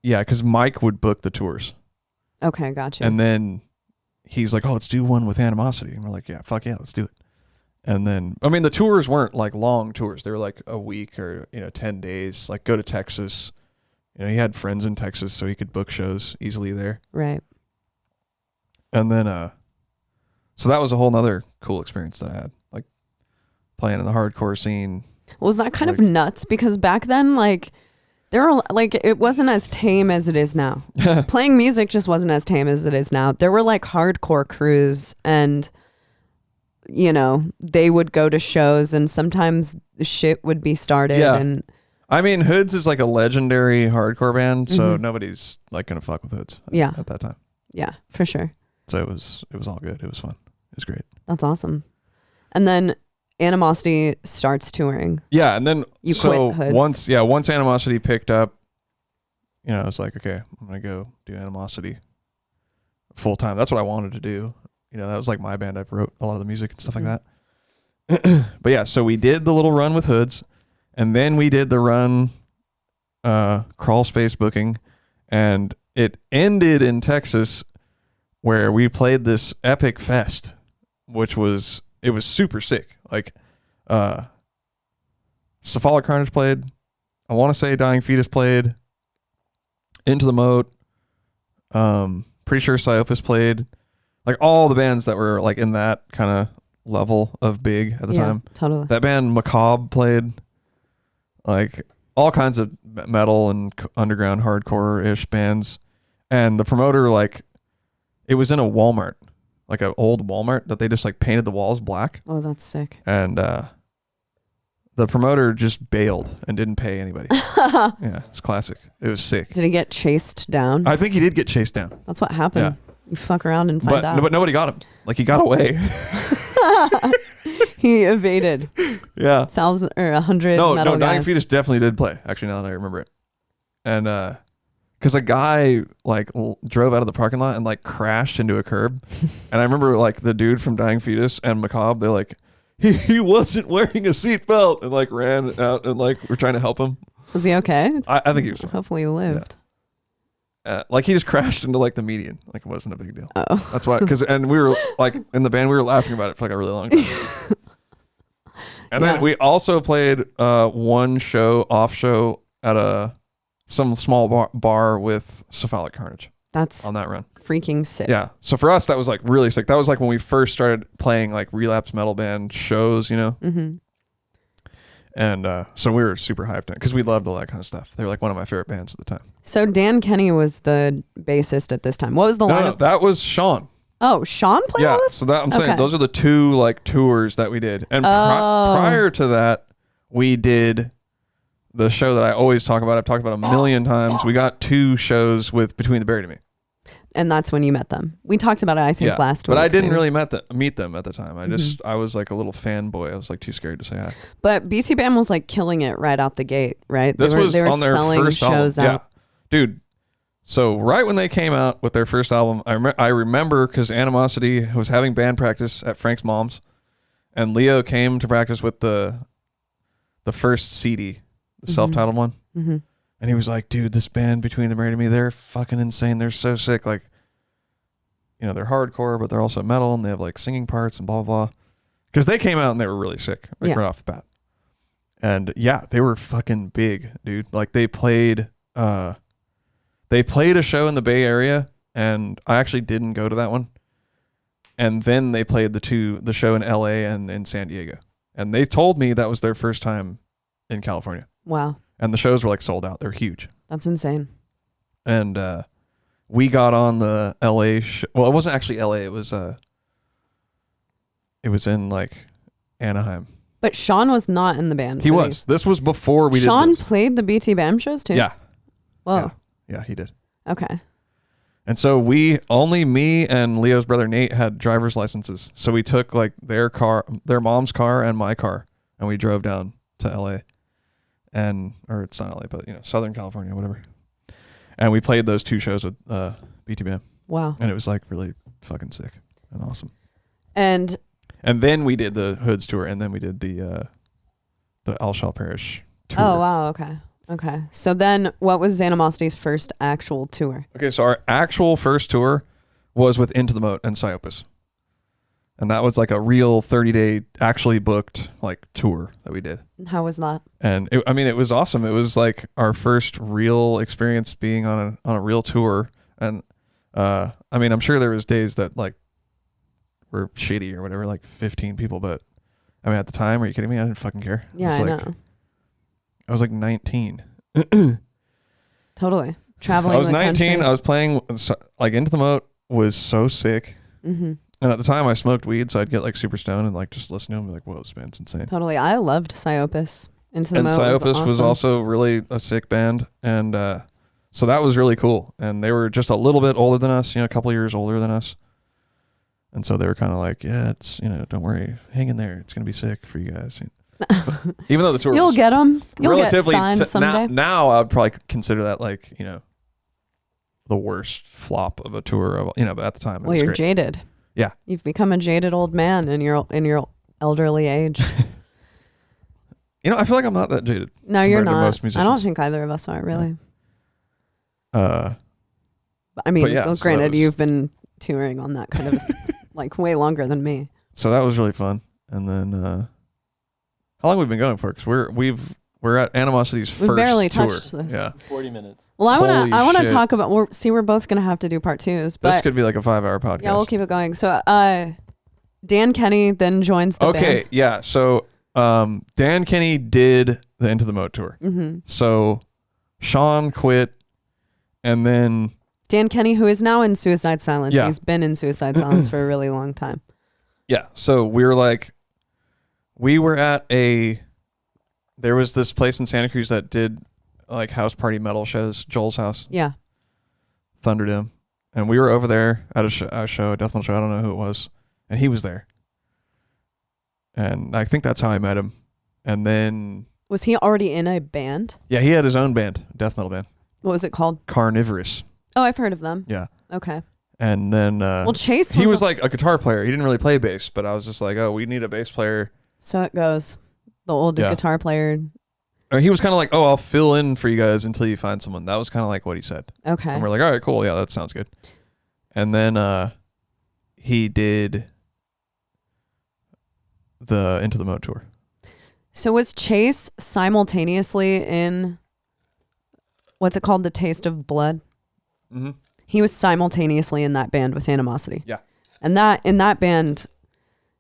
because Mike would book the tours. Okay, gotcha. And then he's like, oh, let's do one with Animosity. And we're like, yeah, fuck yeah, let's do it. And then, I mean, the tours weren't like long tours. They were like a week or, 10 days, like go to Texas. He had friends in Texas, so he could book shows easily there. Right. And then, so that was a whole nother cool experience that I had, like playing in the hardcore scene. Was that kind of nuts? Because back then, like, there were like, it wasn't as tame as it is now. Playing music just wasn't as tame as it is now. There were like hardcore crews, and you know, they would go to shows and sometimes shit would be started. Yeah. And I mean, Hoods is like a legendary hardcore band, so nobody's like gonna fuck with Hoods at that time. Yeah, for sure. So it was all good. It was fun. It was great. That's awesome. And then Animosity starts touring. Yeah, and then you quit Hoods. Once Animosity picked up, you know, I was like, okay, I'm gonna go do Animosity full time. That's what I wanted to do. You know, that was like my band. I wrote a lot of the music and stuff like that. But yeah, so we did the little run with Hoods, and then we did the run crawl space booking, and it ended in Texas where we played this epic fest, which was super sick. Like Cephalic Carnage played, I want to say Dying Fetus played, Into the Moat, pretty sure Psyopus played, like all the bands that were like in that kind of level of big at the time. Totally. That band Macabre played, like all kinds of metal and underground hardcore-ish bands. And the promoter, like, it was in a Walmart, like an old Walmart that they just like painted the walls black. Oh, that's sick. And the promoter just bailed and didn't pay anybody. Yeah, it's classic. It was sick. Did he get chased down? I think he did get chased down. That's what happened. Yeah. You fuck around and find out. But nobody got him. Like, he got away. He evaded. Yeah. 1,000 or 100 metal No, Dying guys. Fetus definitely did play, actually, now that I remember it. And because a guy like drove out of the parking lot and like crashed into a curb. And I remember like the dude from Dying Fetus and Macabre, they're like, he wasn't wearing a seatbelt, and like ran out and like we're trying to help him. Was he okay? I think he was fine. Hopefully he lived. Yeah. Like he just crashed into like the median. Like it wasn't a big deal. Oh. That's why, and we were like in the band, we were laughing about it for like a really long time. And then we also played one off show at some small bar with Cephalic Carnage. That's on that run. Freaking sick. Yeah. So for us, that was like really sick. That was like when we first started playing like relapse metal band shows, you know? Mm-hmm. And so we were super hyped because we loved all that kind of stuff. They were like one of my favorite bands at the time. So Dan Kenny was the bassist at this time. What was the lineup? No, that was Sean. Oh, Sean played all this? So that I'm saying those are the two like tours that we did. And prior to that, we did the show that I always talk about. I've talked about a million times. We got 2 shows with Between the Buried and Me. And that's when you met them. We talked about it, I think, last week. But I didn't really meet them at the time. I was like a little fanboy. I was like too scared to say hi. But BT Bam was like killing it right out the gate, right? They were on their selling first shows album. out. Yeah. Dude, so right when they came out with their first album, I remember because Animosity was having band practice at Frank's mom's, and Leo came to practice with the first CD, the self-titled one. Mm-hmm. And he was like, dude, this band Between the Buried and Me, they're fucking insane. They're so sick. Like, you know, they're hardcore, but they're also metal, and they have like singing parts and blah, blah, blah. Because they came out and they were really sick, like right off the bat. And yeah, they were fucking big, dude. Like they played a show in the Bay Area, and I actually didn't go to that one. And then they played the show in LA and in San Diego. And they told me that was their first time in California. Wow. And the shows were like sold out. They're huge. That's insane. And we got on the LA well, it wasn't actually LA. It was in like Anaheim. But Sean was not in the band. He was. This was before we Sean did this. played the BT Bam shows too? Yeah. Whoa. Yeah, he did. Okay. And so only me and Leo's brother Nate had driver's licenses. So we took like their mom's car and my car, and we drove down to LA. Or it's not LA, but you know, Southern California, whatever. And we played those 2 shows with BT Bam. Wow. And it was like really fucking sick and awesome. And then we did the Hoods tour, and then we did the All Shall Perish tour. Oh wow, okay. So then what was Animosity's first actual tour? Okay, so our actual first tour was with Into the Moat and Psyopus. And that was like a real 30-day actually booked like tour that we did. How was that? And it was awesome. It was like our first real experience being on a real tour. And I'm sure there was days that like were shitty or whatever, like 15 people, but at the time, are you kidding me? I didn't fucking care. Yeah, I know. I was like 19. Totally. Traveling. I was the 19. country. I was playing like Into the Moat was so sick. Mm-hmm. And at the time I smoked weed, so I'd get like super stoned and like just listen to him and be like, whoa, this band's insane. Totally. I loved Psyopus. Into the And Moat Psyopus was awesome. was also really a sick band. And so that was really cool. And they were just a little bit older than us, a couple years older than us. And so they were kind of like, yeah, it's, don't worry, hang in there. It's going to be sick for you guys. Even though the tour You'll was get them. You'll relatively get signed someday. now I would probably consider that like, the worst flop of a tour of, but at the time it was you're great. jaded. Yeah. You've become a jaded old man in your elderly age. I feel like I'm not that jaded. No, you're compared to not. most musicians. I don't think either of us are really. Yeah. I mean, yeah, well, so granted, was- you've been touring on that kind of like way longer than me. So that was really fun. And then how long have we been going for? Because we're at Animosity's We've first barely tour. touched this. Yeah. 40 minutes. Well, I Holy want to shit. talk about. We're both gonna have to do part twos, but This could be like a 5-hour podcast. yeah, we'll keep it going. So, Dan Kenny then joins the Okay, band. yeah. So Dan Kenny did the Into the Moat tour. Mm-hmm. So Sean quit, and then Dan Kenny, who is now in Suicide Silence, Yeah. he's been in Suicide Silence for a really long time. yeah. So we were at there was this place in Santa Cruz that did like house party metal shows, Joel's house, Yeah. Thunderdome, and we were over there at a show, a death metal show. I don't know who it was, and he was there, and I think that's how I met him. And then Was he already in a band? yeah, he had his own band, death metal band, What was it called? Carnivorous. Oh, I've heard of them. Yeah. Okay. And then Well, Chase he was like a guitar player. He didn't really play bass, but I was just like, oh, we need a bass player. So it goes. The old Yeah. guitar player. Or he was kind of like, oh, I'll fill in for you guys until you find someone. That was kind of like what he said. Okay. And we're like, all right, cool. Yeah, that sounds good. And then he did the Into the Moat tour. So was Chase simultaneously in what's it called? The Taste of Blood? Mm-hmm. He was simultaneously in that band with Animosity. Yeah. And in that band,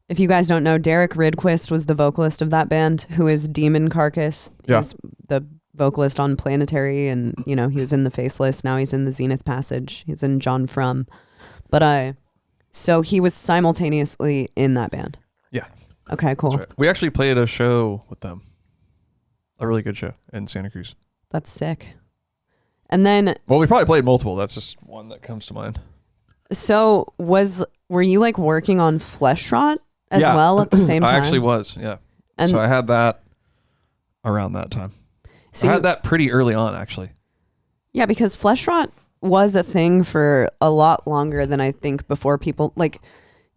if you guys don't know, Derek Rydquist was the vocalist of that band, who is Demon Carcass. Yeah. He's the vocalist on Planetary, and he was in the Faceless. Now he's in the Zenith Passage. He's in John Frum. But so he was simultaneously in that band. Yeah. Okay, cool. That's right. We actually played a show with them. A really good show in Santa Cruz. That's sick. And then, Well, we probably played multiple. That's just one that comes to mind. so were you like working on Flesh Rot as Yeah. well at the same time? I actually was, yeah. And So I had that around that time. so I you- had that pretty early on, actually. yeah, because Flesh Rot was a thing for a lot longer than I think before people like.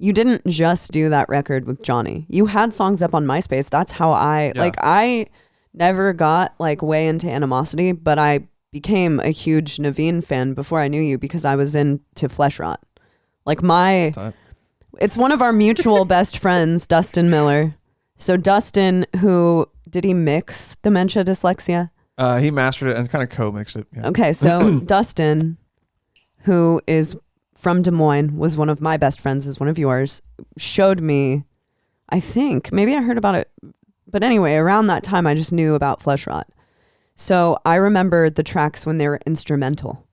You didn't just do that record with Johnny. You had songs up on MySpace. That's how I never got like way into Animosity, but I became a huge Naveen fan before I knew you because I was into Flesh Rot. Like it's one of our mutual best friends, Dustin Miller. So Dustin, who did he mix Dementia Dyslexia? He mastered it and kind of co-mixed it. Yeah. Okay, so Dustin, who is from Des Moines, was one of my best friends, is one of yours, showed me, I think, maybe I heard about it, but anyway, around that time I just knew about Flesh Rot. So I remember the tracks when they were instrumental.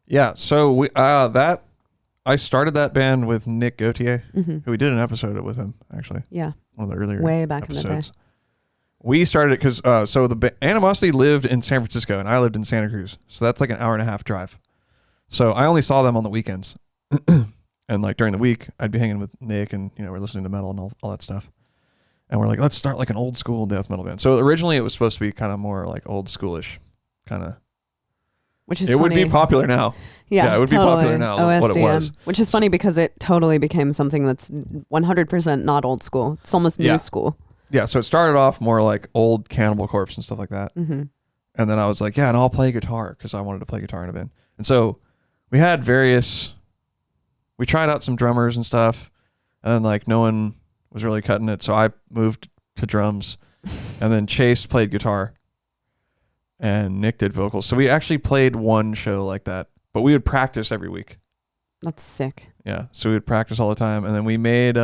Yeah, so I started that band with Nick Gauthier, who we did an episode with him, actually. Yeah. One of the earlier Way back episodes. in the day. We started it because Animosity lived in San Francisco and I lived in Santa Cruz. So that's like an hour and a half drive. So I only saw them on the weekends. And like during the week, I'd be hanging with Nick and, we're listening to metal and all that stuff. And we're like, let's start like an old school death metal band. So originally it was supposed to be kind of more like old schoolish kind of. Which is It would funny. be popular now. Yeah, it would be popular now than what it was. Which is funny because it totally became something that's 100% not old school. It's almost new Yeah. school. Yeah, so it started off more like old Cannibal Corpse and stuff like that. Mm-hmm. And then I was like, yeah, and I'll play guitar because I wanted to play guitar in a band. And so we tried out some drummers and stuff, and then like no one was really cutting it. So I moved to drums, and then Chase played guitar, and Nick did vocals. So we actually played one show like that, but we would practice every week. That's sick. Yeah, so we would practice all the time, and then we made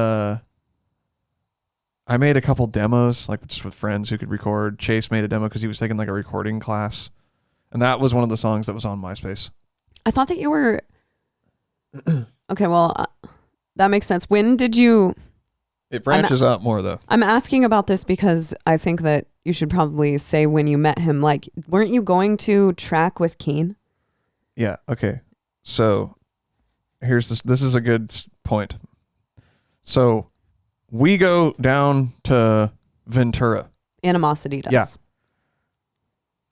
I made a couple demos, like just with friends who could record. Chase made a demo because he was taking like a recording class, and that was one of the songs that was on MySpace. I thought that you were... Okay, well, That makes sense. When did you... It branches out more, though. I'm asking about this because I think that you should probably say when you met him. Like, weren't you going to track with Keane? Yeah, okay. So, here's this. This is a good point. So, we go down to Ventura. Animosity does. Yeah.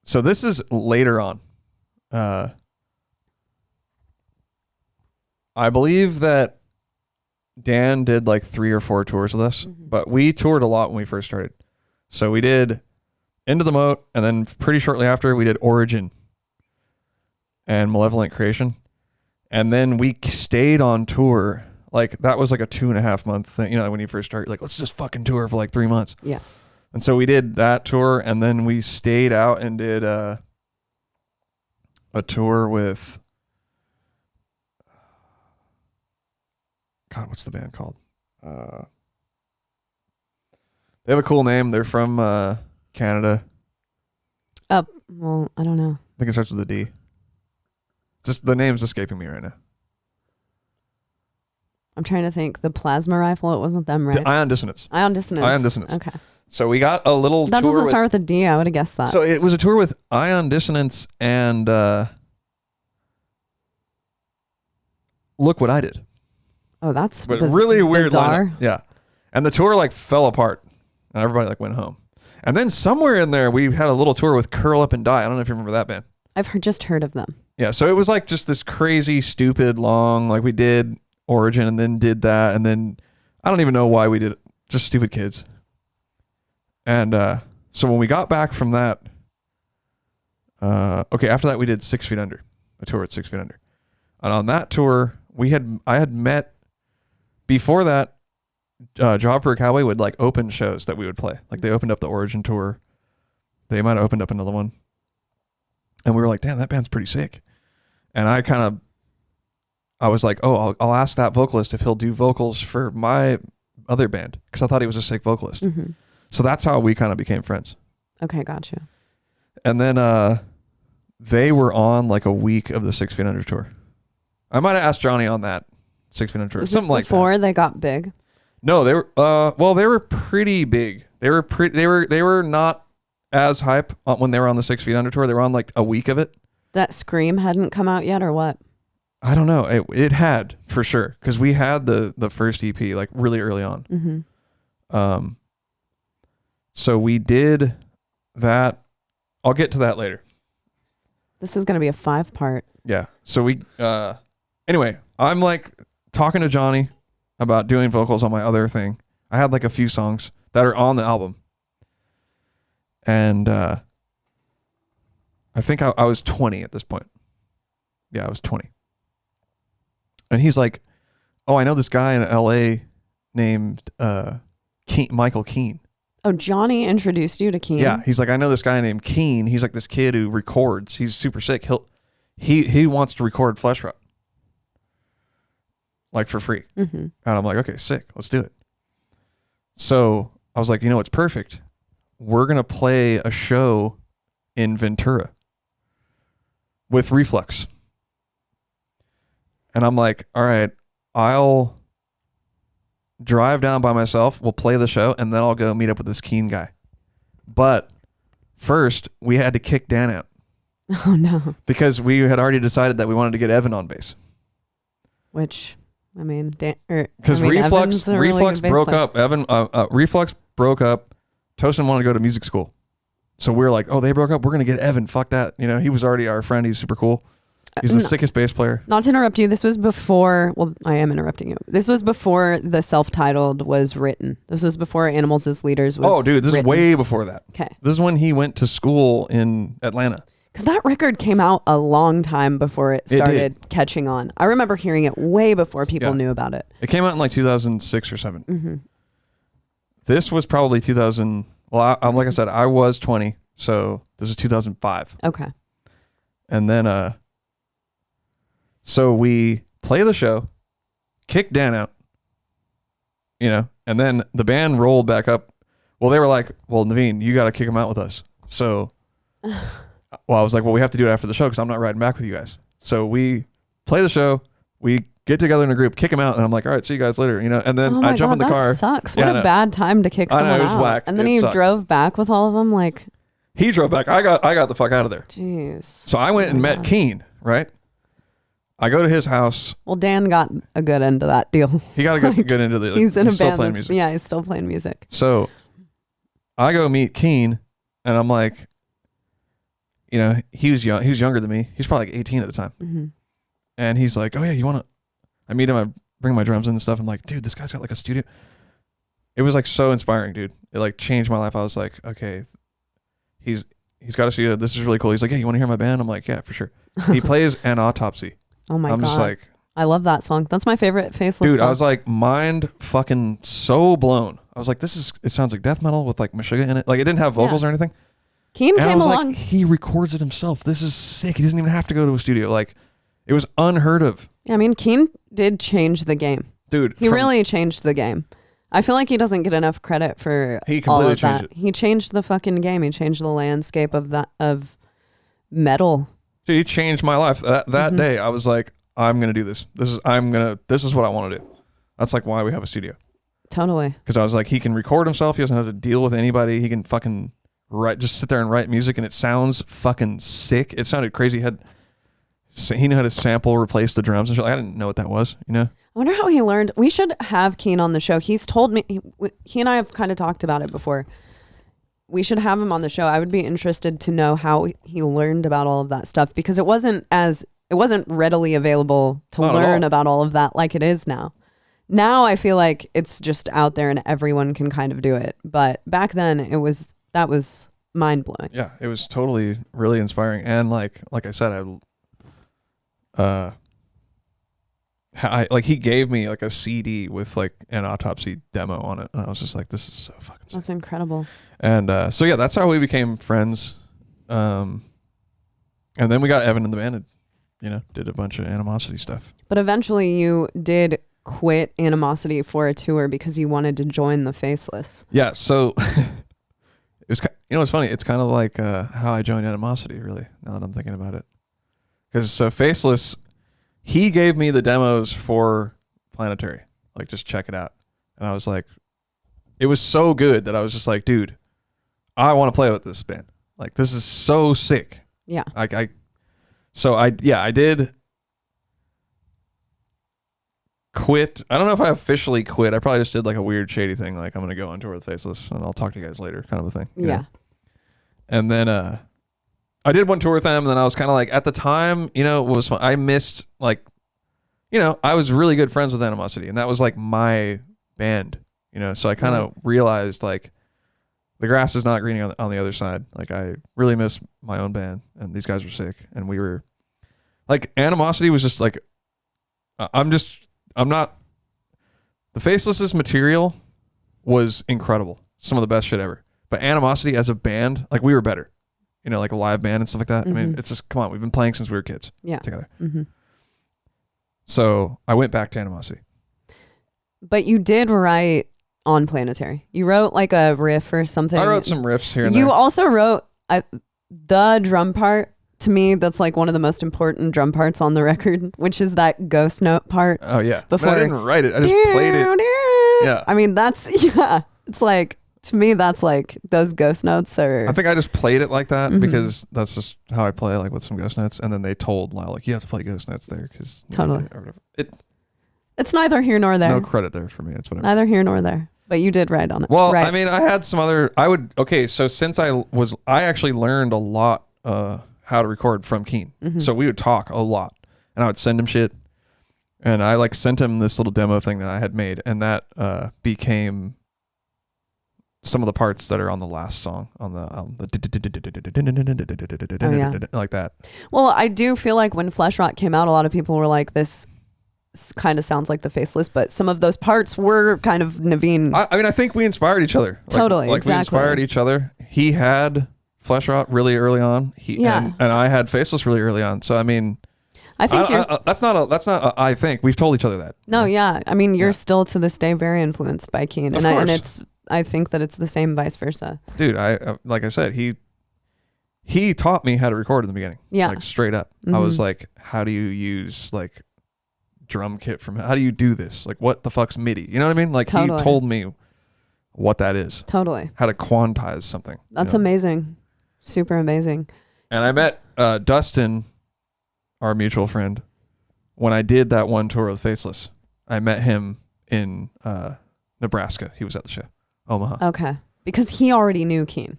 So, this is later on. I believe that Dan did like 3 or 4 tours with us, but we toured a lot when we first started. So we did Into the Moat, and then pretty shortly after we did Origin and Malevolent Creation. And then we stayed on tour. Like that was like a 2.5 month thing. You know, when you first start, like, let's just fucking tour for like 3 months. Yeah. And so we did that tour, and then we stayed out and did a tour with... God, what's the band called? They have a cool name. They're from Canada. Well, I don't know. I think it starts with a D. Just the name's escaping me right now. I'm trying to think. The Plasma Rifle, it wasn't them, right? Ion Dissonance. Ion Dissonance. Ion Dissonance. Okay. So we got a little that tour doesn't start with a D. I would have guessed that. So it was a tour with Ion Dissonance and Look What I Did. Oh, that's really weird bizarre. lineup. Yeah. And the tour like fell apart and everybody like went home. And then somewhere in there we had a little tour with Curl Up and Die. I don't know if you remember that band. I've just heard of them. Yeah, so it was like just this crazy, stupid, long, like we did Origin and then did that, and then I don't even know why we did it. Just stupid kids. And so when we got back from that, after that we did 6 Feet Under, a tour at 6 Feet Under. And on that tour, I had met, before that, Job for a Cowboy would like open shows that we would play. Like they opened up the Origin tour. They might have opened up another one. And we were like, damn, that band's pretty sick. And I was like, oh, I'll ask that vocalist if he'll do vocals for my other band. Because I thought he was a sick vocalist. Mm-hmm. So that's how we kind of became friends. Okay, gotcha. And then they were on like a week of the 6 Feet Under tour. I might have asked Johnny on that 6 Feet Under tour. Was Something like that. Before they got big? No, they were pretty big. They were not as hype when they were on the 6 Feet Under tour. They were on like a week of it. That Scream hadn't come out yet, or what? I don't know. It had for sure, because we had the first EP like really early on. Mm-hmm. So we did that. I'll get to that later. This is gonna be a 5-part. Yeah. So we anyway, I'm like talking to Johnny about doing vocals on my other thing. I had like a few songs that are on the album. And I think I was 20 at this point. Yeah, I was 20. And he's like, oh, I know this guy in LA named Michael Keane. Oh, Johnny introduced you to Keane? Yeah, he's like, I know this guy named Keane. He's like this kid who records. He's super sick. He wants to record Flesh Rot. Like for free. Mm-hmm. And I'm like, okay, sick. Let's do it. So I was like, you know, it's perfect. We're going to play a show in Ventura with Reflux. And I'm like, all right, I'll drive down by myself. We'll play the show, and then I'll go meet up with this Keane guy. But first, we had to kick Dan out. Oh, no. Because we had already decided that we wanted to get Evan on bass. Which, I mean, because Reflux broke up. Reflux broke up. Tosin wanted to go to music school. So we were like, oh, they broke up. We're going to get Evan. Fuck that. You know, he was already our friend. He's super cool. He's the sickest bass player. Not to interrupt you. This was before, well, I am interrupting you. This was before the self-titled was written. This was before Animals as Leaders was Oh, dude, this written. is way before that. Okay. This is when he went to school in Atlanta. Because that record came out a long time before it started catching on. I remember hearing it way before people knew about it. It came out in like 2006 or 7. Mm-hmm. This was probably 2000. Well, like I said, I was 20. So this is 2005. Okay. And then, so we play the show, kick Dan out, you know, and then the band rolled back up. Well, they were like, well, Naveen, you got to kick him out with us. So, well, I was like, well, we have to do it after the show because I'm not riding back with you guys. So we play the show, we get together in a group, kick him out, and I'm like, all right, see you guys later, you know. And then Oh my I jump God, in the that car. Sucks. What a bad time to kick someone it was out. whack. And then It he sucked. drove back with all of them. Like, he drove back. I got the fuck out of there. jeez. So I went and met Keane. Right. I go to his house. Well, Dan got a good end of that deal. He got a good into the. He's in a still band. playing music. Yeah, he's still playing music. So I go meet Keane, and I'm like, you know, he was young. He was younger than me. He's probably like 18 at the time. Mm-hmm. And he's like, oh yeah, you want to? I meet him. I bring my drums in and stuff. I'm like, dude, this guy's got like a studio. It was like so inspiring, dude. It like changed my life. I was like, okay, he's got a studio. This is really cool. He's like, yeah, you want to hear my band? I'm like, yeah, for sure. He plays An Autopsy. Oh my God. I'm just like, I love that song. That's my favorite Faceless dude, song. I was like mind fucking so blown. I was like, it sounds like death metal with like Meshuggah in it. Like it didn't have vocals or anything. Keane and came I was along. like, he records it himself. This is sick. He doesn't even have to go to a studio. Like it was unheard of. I mean, Keane did change the game. Dude. He really changed the game. I feel like he doesn't get enough credit for all of that. He changed the fucking game. He changed the landscape of metal. Dude, he changed my life. That day, I was like, I'm gonna do this. This is what I want to do. That's like why we have a studio. Totally. Because I was like, he can record himself. He doesn't have to deal with anybody. He can fucking just sit there and write music, and it sounds fucking sick. It sounded crazy. He knew how to sample, replace the drums and shit. I didn't know what that was. You know. I wonder how he learned. We should have Keane on the show. He's told me. He and I have kind of talked about it before. We should have him on the show. I would be interested to know how he learned about all of that stuff, because it wasn't readily available to learn about all of that like it is now. Now I feel like it's just out there and everyone can kind of do it. But back then that was mind blowing. Yeah, it was totally really inspiring. And like I said, he gave me like a CD with like an Autopsy demo on it, and I was just like, this is so fucking sick. That's incredible. And so yeah, that's how we became friends. And then we got Evan in the band and, you know, did a bunch of Animosity stuff. But eventually you did quit Animosity for a tour because you wanted to join the Faceless. Yeah, so it was, you know, it's funny. It's kind of like how I joined Animosity, really, now that I'm thinking about it. Because so Faceless, he gave me the demos for Planetary. Like, just check it out. And I was like, it was so good that I was just like, dude, I want to play with this band. Like, this is so sick. Yeah. I did quit. I don't know if I officially quit. I probably just did like a weird shady thing. Like, I'm going to go on tour with Faceless and I'll talk to you guys later kind of a thing. Yeah. Know? And then, I did one tour with them, and then I was kind of like, at the time, you know, it was fun. I missed, like, you know, I was really good friends with Animosity, and that was like my band, you know, so I kind of realized like the grass is not greener on the other side. Like, I really miss my own band, and these guys were sick, and we were like, Animosity was just like, the Faceless's material was incredible, some of the best shit ever, but Animosity as a band, like, we were better. You know, like a live band and stuff like that. Mm-hmm. I mean, it's just, come on, we've been playing since we were kids together. Mm-hmm. So I went back to Animosity. But you did write on Planetary. You wrote like a riff or something. I wrote some riffs here and there. You also wrote the drum part. To me, that's like one of the most important drum parts on the record, which is that ghost note part. Oh, yeah. Before, I didn't write it. I just played it. Yeah. I mean, it's like, to me, that's like those ghost notes are. I think I just played it like that because that's just how I play, like with some ghost notes. And then they told Lyle, like, you have to play ghost notes there because totally. It's neither here nor there. No credit there for me. It's whatever. Neither here nor there. But you did write on it. Well, right. I mean, I had some other. So since I actually learned a lot how to record from Keane. Mm-hmm. So we would talk a lot, and I would send him shit, and I like sent him this little demo thing that I had made, and that became some of the parts that are on the last song on the like that. Well, I do feel like when Flesh Rot came out, a lot of people were like, this kind of sounds like the Faceless, but some of those parts were kind of Naveen. I mean, I think we inspired each other. Totally, like exactly. We inspired each other. He had Flesh Rot really early on. And I had Faceless really early on. So I mean, I think I think we've told each other that. No, yeah. I mean, you're still to this day very influenced by Keane, and I think that it's the same vice versa. Dude, like I said, he taught me how to record in the beginning. Yeah, like straight up. Mm-hmm. I was like, how do you use like drum kit from, how do you do this? Like, what the fuck's MIDI? You know what I mean? Like, Totally. he told me what that is. Totally. How to quantize something. That's amazing. Super amazing. And I met Dustin, our mutual friend, when I did that one tour with Faceless. I met him in Nebraska. He was at the show. Omaha. Okay. Because he already knew Keane.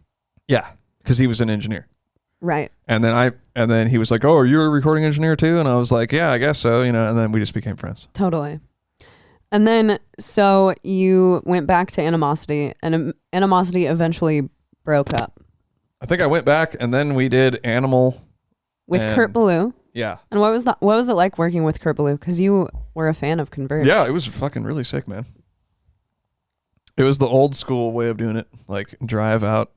Yeah. Because he was an engineer. Right. And then he was like, "Oh, are you a recording engineer too?" And I was like, "Yeah, I guess so." You know. And then we just became friends. Totally. And then, so you went back to Animosity, and Animosity eventually broke up. I think I went back, and then we did Animal with Kurt Ballou. Yeah. And what was it like working with Kurt Ballou? Because you were a fan of Converge. Yeah, it was fucking really sick, man. It was the old school way of doing it. Like, drive out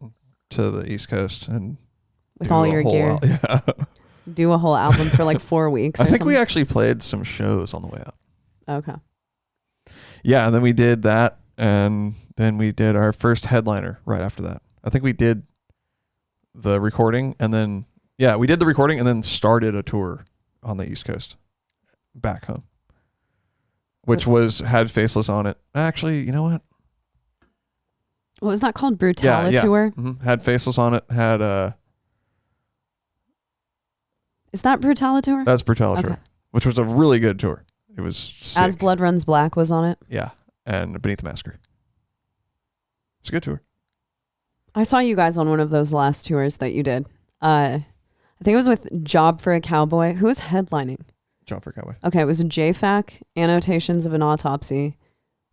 to the East Coast and with all your gear. Yeah. Do a whole album for like 4 weeks. I think we actually played some shows on the way out. Okay. Yeah, and then we did that, and then we did our first headliner right after that. I think we did the recording, and then we did the recording, and then started a tour on the East Coast, back home, which had Faceless on it. Actually, you know what? What was that called? Brutala Tour? Mm-hmm. Had Faceless on it. Had Is that Brutala Tour? That's Brutala Tour, which was a really good tour. It was sick. As Blood Runs Black was on it. Yeah, and Beneath the Massacre. It's a good tour. I saw you guys on one of those last tours that you did. I think it was with Job for a Cowboy. Who was headlining? Job for a Cowboy. Okay, it was JFAC, Annotations of an Autopsy,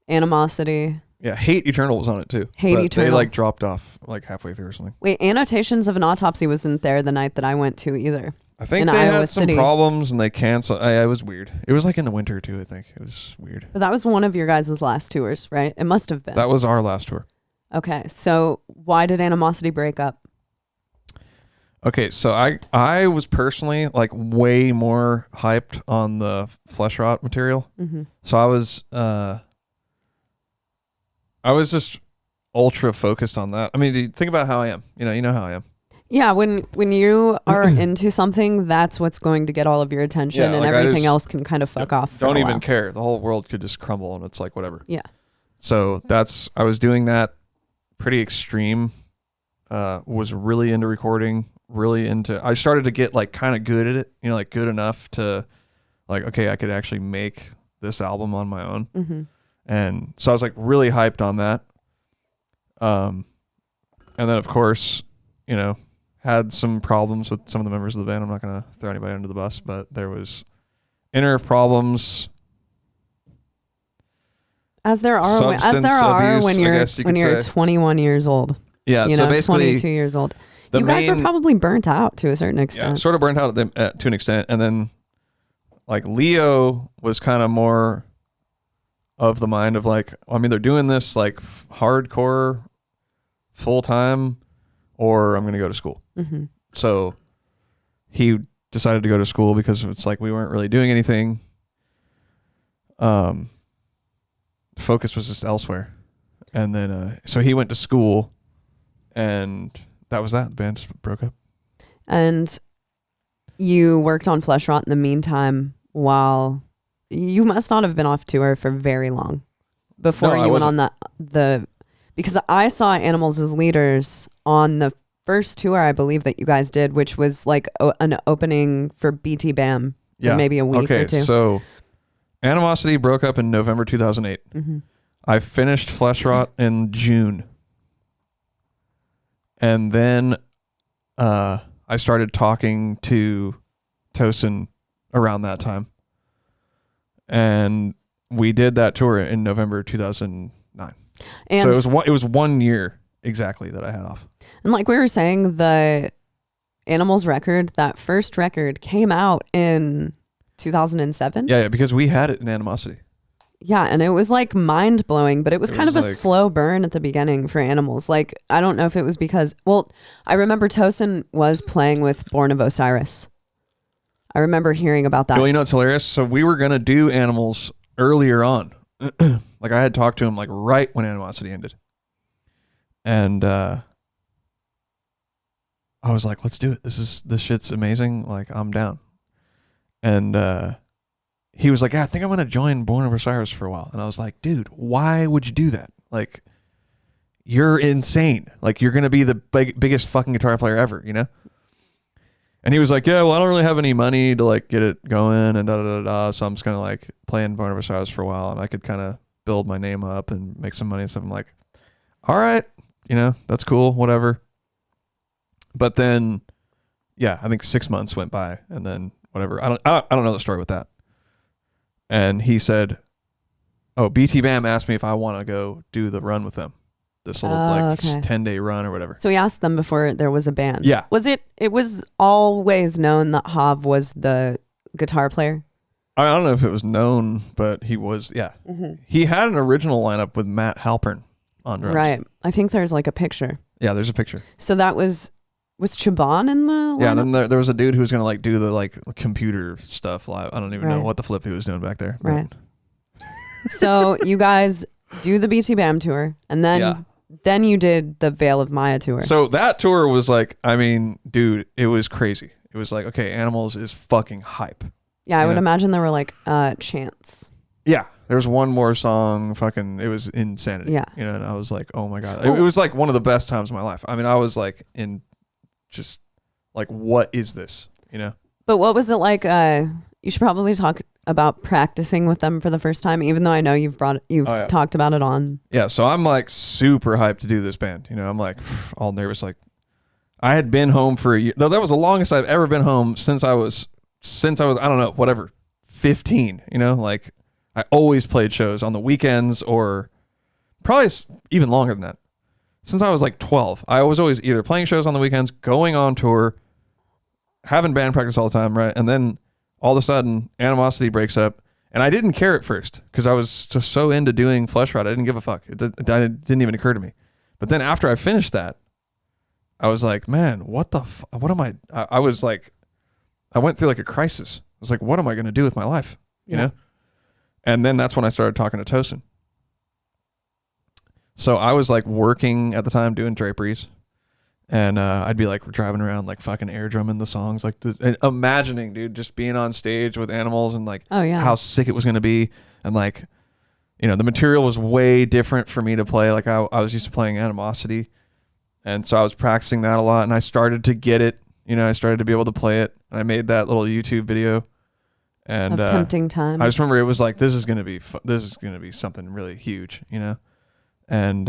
Animosity. Yeah, Hate Eternal was on it too. Hate Eternal. They like dropped off like halfway through or something. Wait, Annotations of an Autopsy wasn't there the night that I went to either. I think they had some problems and they canceled. It was weird. It was like in the winter too, I think. It was weird. But that was one of your guys' last tours, right? It must have been. That was our last tour. Okay, so why did Animosity break up? Okay, so I was personally like way more hyped on the Flesh Rot material. Mm-hmm. So I was just ultra focused on that. I mean, think about how I am. You know how I am. Yeah, when you are into something, that's what's going to get all of your attention, and like everything else can kind of fuck off. Don't even care. The whole world could just crumble, and it's like whatever. Yeah. So I was doing that pretty extreme. Was really into recording. I started to get like kind of good at it. Like good enough to like, okay, I could actually make this album on my own. Mm-hmm. And so I was like really hyped on that. And then of course, had some problems with some of the members of the band. I'm not going to throw anybody under the bus, but there was inner problems. As there are when you're 21 years old. Yeah, so basically 22 years old. You guys are probably burnt out to a certain extent. Yeah, sort of burnt out to an extent. And then like Leo was kind of more of the mind of like, I mean, they're doing this like hardcore full time, or I'm going to go to school. Mm-hmm. So he decided to go to school because it's like we weren't really doing anything. The focus was just elsewhere. And then, so he went to school, and that was that. The band just broke up. And you worked on Flesh Rot in the meantime while you must not have been off tour for very long before you went on because I saw Animals as Leaders on the first tour, I believe, that you guys did, which was like an opening for BT Bam for maybe a week or two. Okay, so Animosity broke up in November 2008. Mm-hmm. I finished Flesh Rot in June. And then I started talking to Tosin around that time. And we did that tour in November 2009. And so it was 1 year exactly that I had off. And like we were saying, the Animals record, that first record came out in 2007. Yeah, because we had it in Animosity. Yeah, and it was like mind blowing, but it was kind of a slow burn at the beginning for Animals. Like, I don't know if it was because, I remember Tosin was playing with Born of Osiris. I remember hearing about that. Well, you know what's hilarious? So we were going to do Animals earlier on. Like I had talked to him like right when Animosity ended. And I was like, let's do it. This shit's amazing. Like I'm down. And he was like, yeah, I think I'm going to join Born of Osiris for a while. And I was like, dude, why would you do that? Like, you're insane. Like, you're going to be the biggest fucking guitar player ever, you know? And he was like, yeah, well, I don't really have any money to like get it going and da-da-da-da. So I'm just going to like playing Born of Osiris for a while, and I could kind of build my name up and make some money and stuff. I'm like, all right, you know, that's cool, whatever. But then, yeah, I think 6 months went by, and then whatever. I don't know the story with that. And he said, oh, BT Bam asked me if I want to go do the run with them. This little 10-day run or whatever. So he asked them before there was a band. Yeah. It was always known that Hav was the guitar player? I don't know if it was known, but he was, yeah. Mm-hmm. He had an original lineup with Matt Halpern on drums. Right. I think there's like a picture. Yeah, there's a picture. So that was Chabon in the lineup? Yeah, and then there was a dude who was going to like do the like computer stuff live. I don't even know what the flip he was doing back there. Right. So you guys do the BT Bam tour, and then you did the Veil of Maya tour. So that tour was like, I mean, dude, it was crazy. It was like, okay, Animals is fucking hype. Yeah, I would imagine there were like chants. Yeah, there's one more song, fucking, it was insanity. Yeah. You know, and I was like, oh my God. It was like one of the best times of my life. I mean, I was like in just like, what is this? You know? But what was it like? You should probably talk about practicing with them for the first time, even though I know you've talked about it on. Yeah, so I'm like super hyped to do this band. You know, I'm like all nervous. Like, I had been home for a year. Though that was the longest I've ever been home since I was, I don't know, whatever, 15. You know, like I always played shows on the weekends, or probably even longer than that. Since I was like 12, I was always either playing shows on the weekends, going on tour, having band practice all the time, right? And then all of a sudden, Animosity breaks up, and I didn't care at first because I was just so into doing Flesh Rot. I didn't give a fuck. It didn't even occur to me. But then after I finished that, I was like, man, what am I? I was like, I went through like a crisis. I was like, what am I going to do with my life? You know? And then that's when I started talking to Tosin. So I was like working at the time doing draperies. And I'd be like driving around like fucking air drumming the songs, like and imagining, dude, just being on stage with Animals and like how sick it was going to be. And like, you know, the material was way different for me to play. Like I was used to playing Animosity. And so I was practicing that a lot, and I started to get it. You know, I started to be able to play it. And I made that little YouTube video. And of Tempting Time. I just remember it was like, this is going to be something really huge, you know? And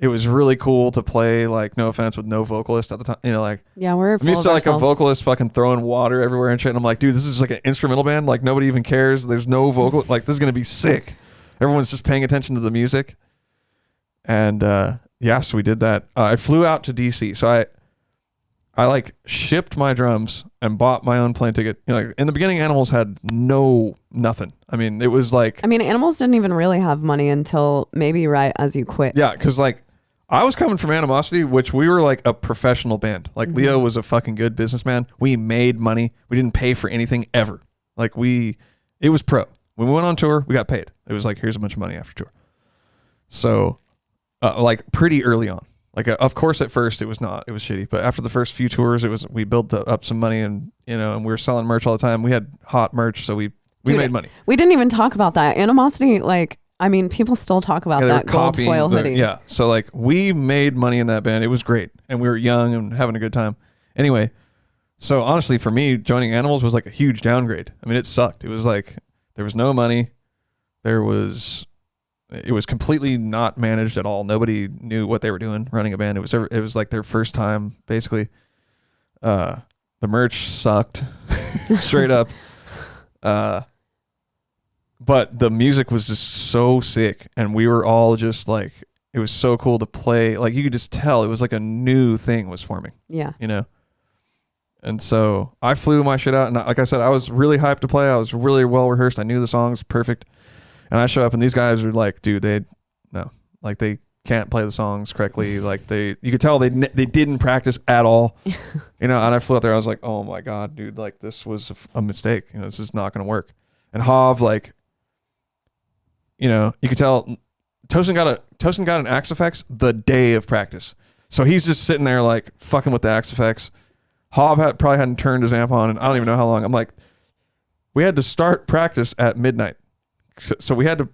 it was really cool to play, like, no offense, with no vocalist at the time. You know, like, I'm used to like a vocalist fucking throwing water everywhere and shit. And I'm like, dude, this is like an instrumental band. Like, nobody even cares. There's no vocal. Like, this is going to be sick. Everyone's just paying attention to the music. And so we did that. I flew out to DC. So I like shipped my drums and bought my own plane ticket. You know, like, in the beginning, Animals had nothing. I mean, it was like, Animals didn't even really have money until maybe right as you quit. Yeah, because like, I was coming from Animosity, which we were like a professional band. Like, Leo was a fucking good businessman. We made money. We didn't pay for anything ever. Like, it was pro. When we went on tour, we got paid. It was like, here's a bunch of money after tour. So, like, pretty early on. Like, of course, at first it was not. It was shitty. But after the first few tours, we built up some money, and, you know, and we were selling merch all the time. We had hot merch, so we made money. We didn't even talk about that. Animosity, like, people still talk about that gold foil hoodie. Yeah. So like, we made money in that band. It was great. And we were young and having a good time. Anyway, so honestly, for me, joining Animals was like a huge downgrade. I mean, it sucked. It was like, there was no money. It was completely not managed at all. Nobody knew what they were doing running a band. It was like their first time, basically. The merch sucked straight up. But the music was just so sick, and we were all just like, it was so cool to play. Like, you could just tell it was like a new thing was forming. Yeah. You know? And so I flew my shit out, and like I said, I was really hyped to play. I was really well rehearsed. I knew the songs perfect. And I show up, and these guys are like, dude, they can't play the songs correctly. Like, you could tell they didn't practice at all. You know, and I flew out there. I was like, oh my God, dude, like, this was a mistake. You know, this is not going to work. And Hav, like, you know, you could tell Tosin got an Axe Effects the day of practice. So he's just sitting there like fucking with the Axe Effects. Hav probably hadn't turned his amp on, and I don't even know how long. I'm like, we had to start practice at midnight. So we had to,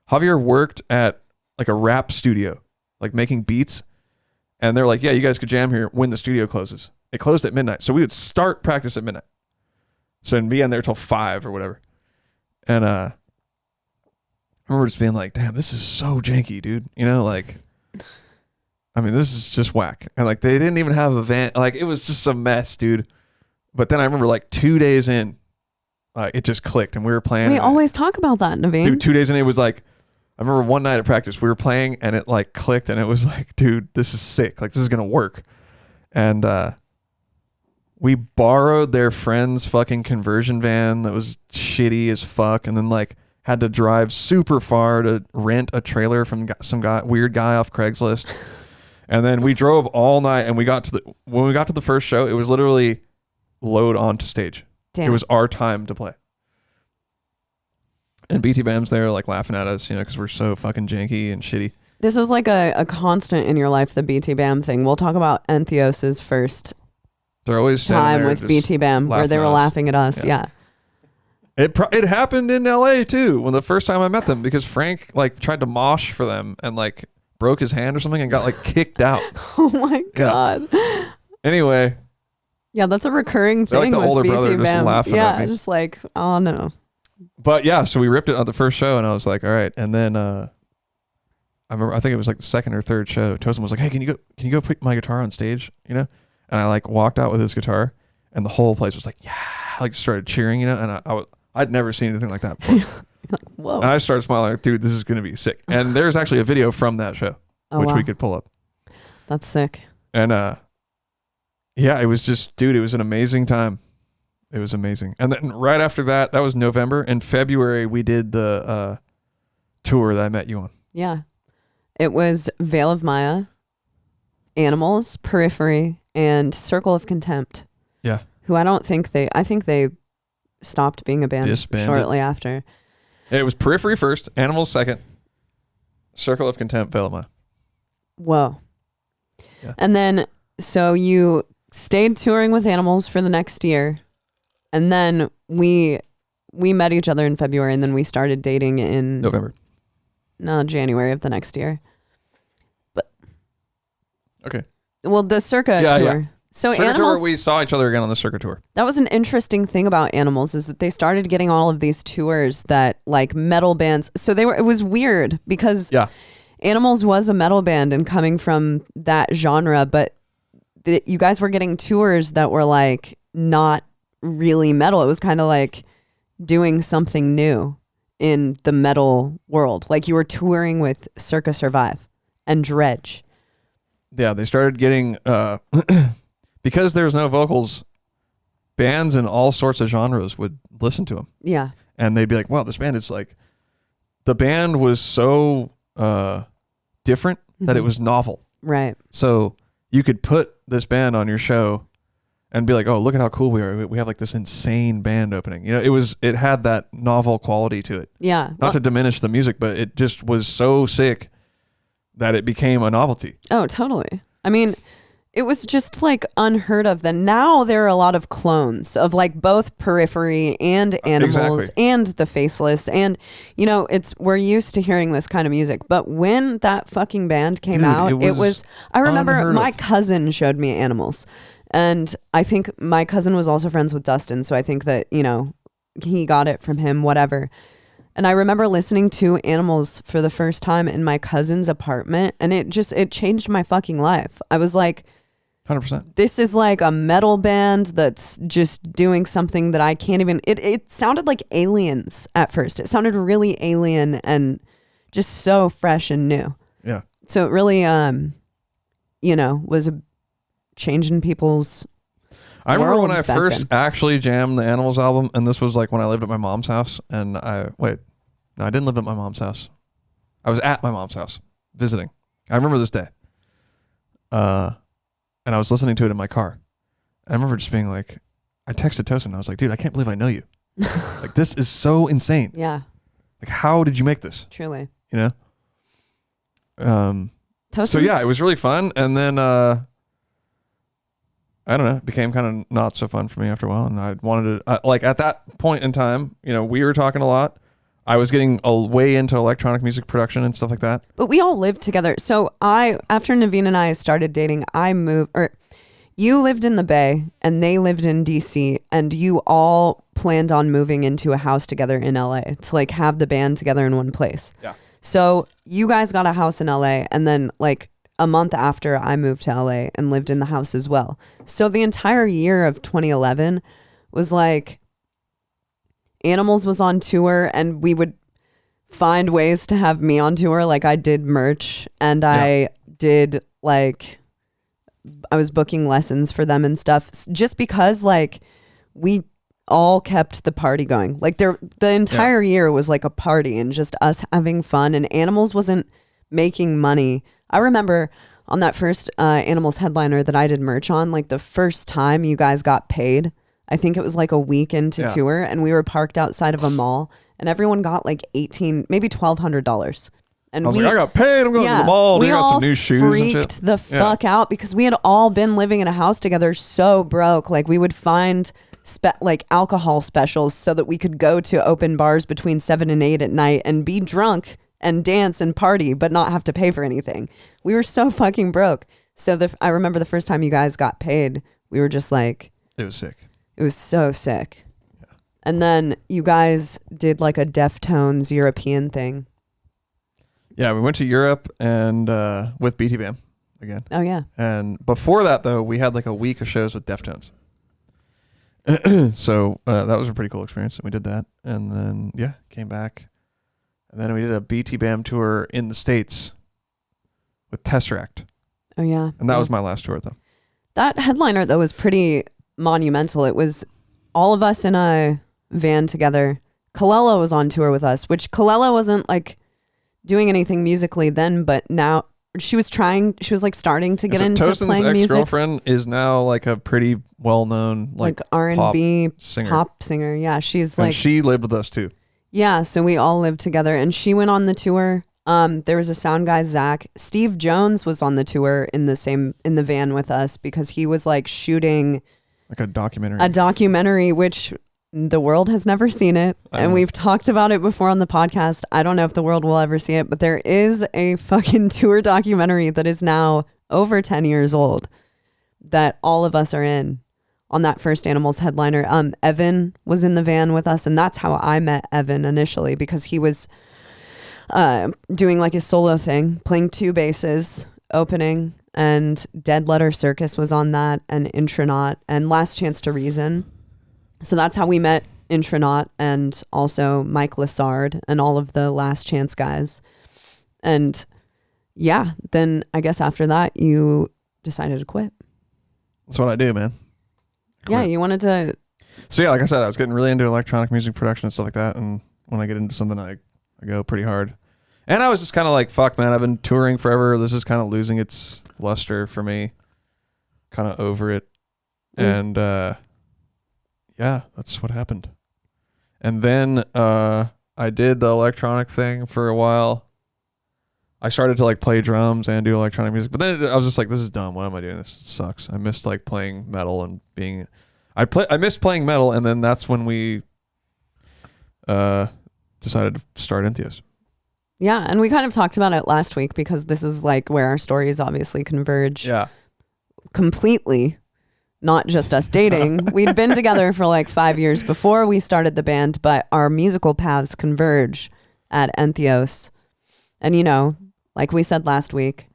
Javier worked at like a rap studio, like making beats. And they're like, yeah, you guys could jam here when the studio closes. It closed at midnight. So we would start practice at midnight. So and be in there till 5 or whatever. And I remember just being like, damn, this is so janky, dude. You know, like, I mean, this is just whack. And like, they didn't even have a van. Like, it was just a mess, dude. But then I remember like 2 days in, it just clicked and we were playing. We always talk about that, Naveen. Dude, 2 days in, it was like, I remember one night at practice, we were playing and it like clicked and it was like, dude, this is sick. Like, this is going to work. And we borrowed their friend's fucking conversion van that was shitty as fuck. And then like had to drive super far to rent a trailer from some weird guy off Craigslist. And then we drove all night and when we got to the first show, it was literally load onto stage. Damn. It was our time to play. And BT Bam's there like laughing at us, you know, because we're so fucking janky and shitty. This is like a constant in your life, the BT Bam thing. We'll talk about Entheos' first They're always time with BT Bam where they were laughing at us. Yeah. It happened in LA too when the first time I met them because Frank like tried to mosh for them and like broke his hand or something and got like kicked out. Oh my God. Yeah. Anyway. Yeah, that's a recurring thing like the older with brother BT just Bam. laughing at me. Just like, oh no. But yeah, so we ripped it on the first show and I was like, all right. And then I think it was like the second or third show. Tosin was like, hey, can you go put my guitar on stage? You know? And I like walked out with his guitar and the whole place was like, yeah, like started cheering, you know? And I'd never seen anything like that before. Whoa. And I started smiling like, dude, this is going to be sick. And there's actually a video from that show, which we could pull up. That's sick. And yeah, it was just, dude, it was an amazing time. It was amazing. And then right after that was November. In February, we did the tour that I met you on. Yeah. It was Veil of Maya, Animals, Periphery, and Circle of Contempt. Yeah. Who I think they stopped being a band shortly after. It was Periphery first, Animals second, Circle of Contempt, Veil of Maya. Whoa. Yeah. And then, so you stayed touring with Animals for the next year. And then we met each other in February and then we started dating in January of the next year. But okay. Well, the Circa tour. Yeah. So Circa Animals, tour, we saw each other again on the Circa tour. That was an interesting thing about Animals is that they started getting all of these tours that like metal bands. So it was weird because Animals was a metal band and coming from that genre, but you guys were getting tours that were like not really metal. It was kind of like doing something new in the metal world. Like you were touring with Circa Survive and Dredge. Yeah, they started getting because there's no vocals, bands in all sorts of genres would listen to them. Yeah. And they'd be like, wow, this band is like, the band was so different that it was novel. Right. So you could put this band on your show and be like, oh, look at how cool we are. We have like this insane band opening. You know, it had that novel quality to it. Yeah. Not to diminish the music, but it just was so sick that it became a novelty. Oh, totally. I mean, it was just like unheard of. Then now there are a lot of clones of like both Periphery and Animals and the Faceless. And, you know, we're used to hearing this kind of music. But when that fucking band came out, it was I remember my cousin showed me Animals. And I think my cousin was also friends with Dustin. So I think that, you know, he got it from him, whatever. And I remember listening to Animals for the first time in my cousin's apartment. And it changed my fucking life. I was like, 100%. This is like a metal band that's just doing something that I can't even... It sounded like Aliens at first. It sounded really alien and just so fresh and new. Yeah. So it really, you know, was a change in people's... I remember when I first actually jammed the Animals album, and this was like when I lived at my mom's house, and I didn't live at my mom's house. I was at my mom's house visiting. I remember this day. And I was listening to it in my car. I remember just being like, I texted Tosin, and I was like, dude, I can't believe I know you. Like, this is so insane. Yeah. Like, how did you make this? Truly. You know? So yeah, it was really fun. And then I don't know, it became kind of not so fun for me after a while. And I wanted to, like at that point in time, you know, we were talking a lot. I was getting way into electronic music production and stuff like that. But we all lived together. So after Naveen and I started dating, you lived in the Bay and they lived in DC, and you all planned on moving into a house together in LA to like have the band together in one place. Yeah. So you guys got a house in LA, and then like a month after I moved to LA and lived in the house as well. So the entire year of 2011 was like Animals was on tour, and we would find ways to have me on tour. Like I did merch, and I did like, I was booking lessons for them and stuff, just because like we all kept the party going. Like the entire year was like a party and just us having fun, and Animals wasn't making money. I remember on that first Animals headliner that I did merch on, like the first time you guys got paid, I think it was like a week into tour, and we were parked outside of a mall, and everyone got like maybe $1,200. And I was like, I got paid. I'm going to the mall. We got some new shoes and shit. Freaked the fuck out because we had all been living in a house together, so broke. Like we would find like alcohol specials so that we could go to open bars between 7 and 8 at night and be drunk and dance and party, but not have to pay for anything. We were so fucking broke. So I remember the first time you guys got paid, we were just like, it was sick. It was so sick. Yeah. And then you guys did like a Deftones European thing. Yeah, we went to Europe and with BT Bam again. Oh yeah. And before that though, we had like a week of shows with Deftones. So that was a pretty cool experience, and we did that. And then came back, and then we did a BT Bam tour in the States with Tesseract. Oh yeah. And that was my last tour with them. That headliner though was pretty monumental. It was all of us in a van together. Kalela was on tour with us, which Kalela wasn't like doing anything musically then, but now she was like starting to get into Tosin's playing music. ex-girlfriend is now like a pretty well-known like R&B pop singer. Yeah, she's and she lived with us too. Yeah, so we all lived together, and she went on the tour. There was a sound guy, Zach. Steve Jones was on the tour in the van with us because he was like shooting like a documentary. Which the world has never seen it. And we've talked about it before on the podcast. I don't know if the world will ever see it, but there is a fucking tour documentary that is now over 10 years old that all of us are in on that first Animals headliner. Evan was in the van with us, and that's how I met Evan initially, because he was doing like a solo thing, playing 2 basses, opening, and Dead Letter Circus was on that, and Intronaut, and Last Chance to Reason. So that's how we met Intronaut, and also Mike Lessard and all of the Last Chance guys. And yeah, then I guess after that you decided to quit. That's what I do, man. Yeah, you wanted to. So yeah, like I said, I was getting really into electronic music production and stuff like that, and when I get into something, I go pretty hard. And I was just kind of like, fuck, man, I've been touring forever. This is kind of losing its luster for me. Kind of over it. And yeah, that's what happened. And then I did the electronic thing for a while. I started to like play drums and do electronic music, but then I was just like, this is dumb. Why am I doing this? It sucks. I missed like playing metal and being... I missed playing metal, and then that's when we decided to start Entheos. Yeah, and we kind of talked about it last week because this is like where our stories obviously converge. Yeah. Completely. Not just us dating. We'd been together for like 5 years before we started the band, but our musical paths converge at Entheos. And you know, like we said last week,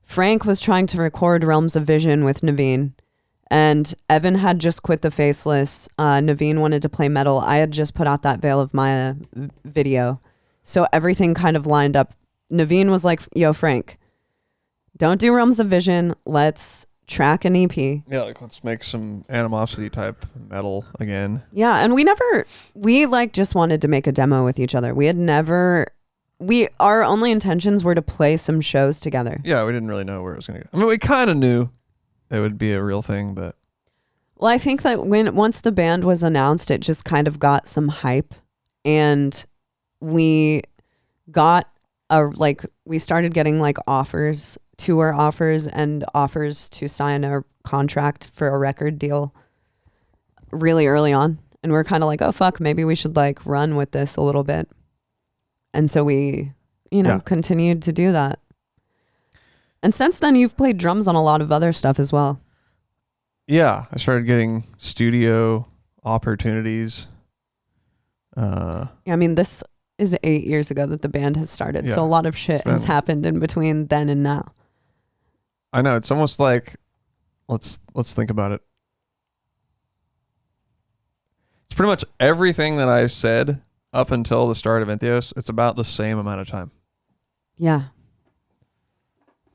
Frank was trying to record Realms of Vision with Naveen, and Evan had just quit the Faceless. Naveen wanted to play metal. I had just put out that Veil of Maya video. So everything kind of lined up. Naveen was like, yo, Frank, don't do Realms of Vision. Let's track an EP. Yeah, like let's make some Animosity type metal again. Yeah, and we like just wanted to make a demo with each other. Our only intentions were to play some shows together. Yeah, we didn't really know where it was going to go. I mean, we kind of knew it would be a real thing, but... Well, I think that once the band was announced, it just kind of got some hype, and we got we started getting like tour offers and offers to sign a contract for a record deal really early on. And we're kind of like, oh fuck, maybe we should like run with this a little bit. And so we, continued to do that. And since then you've played drums on a lot of other stuff as well. Yeah, I started getting studio opportunities. I mean, this is 8 years ago that the band has started. Yeah, so a lot of shit has happened in between then and now. I know. It's almost like, let's think about it. It's pretty much everything that I said up until the start of Entheos. It's about the same amount of time. Yeah.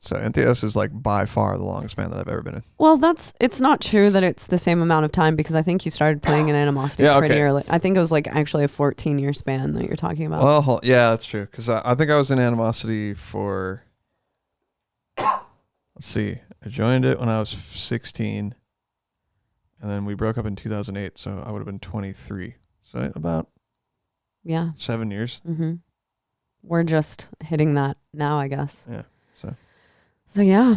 So Entheos is like by far the longest band that I've ever been in. Well, it's not true that it's the same amount of time because I think you started playing in Animosity pretty early. I think it was like actually a 14-year span that you're talking about. Well, yeah, that's true. Because I think I was in Animosity for, let's see, I joined it when I was 16. And then we broke up in 2008, so I would have been 23. So about 7 years. Mm-hmm. We're just hitting that now, I guess. Yeah. So yeah.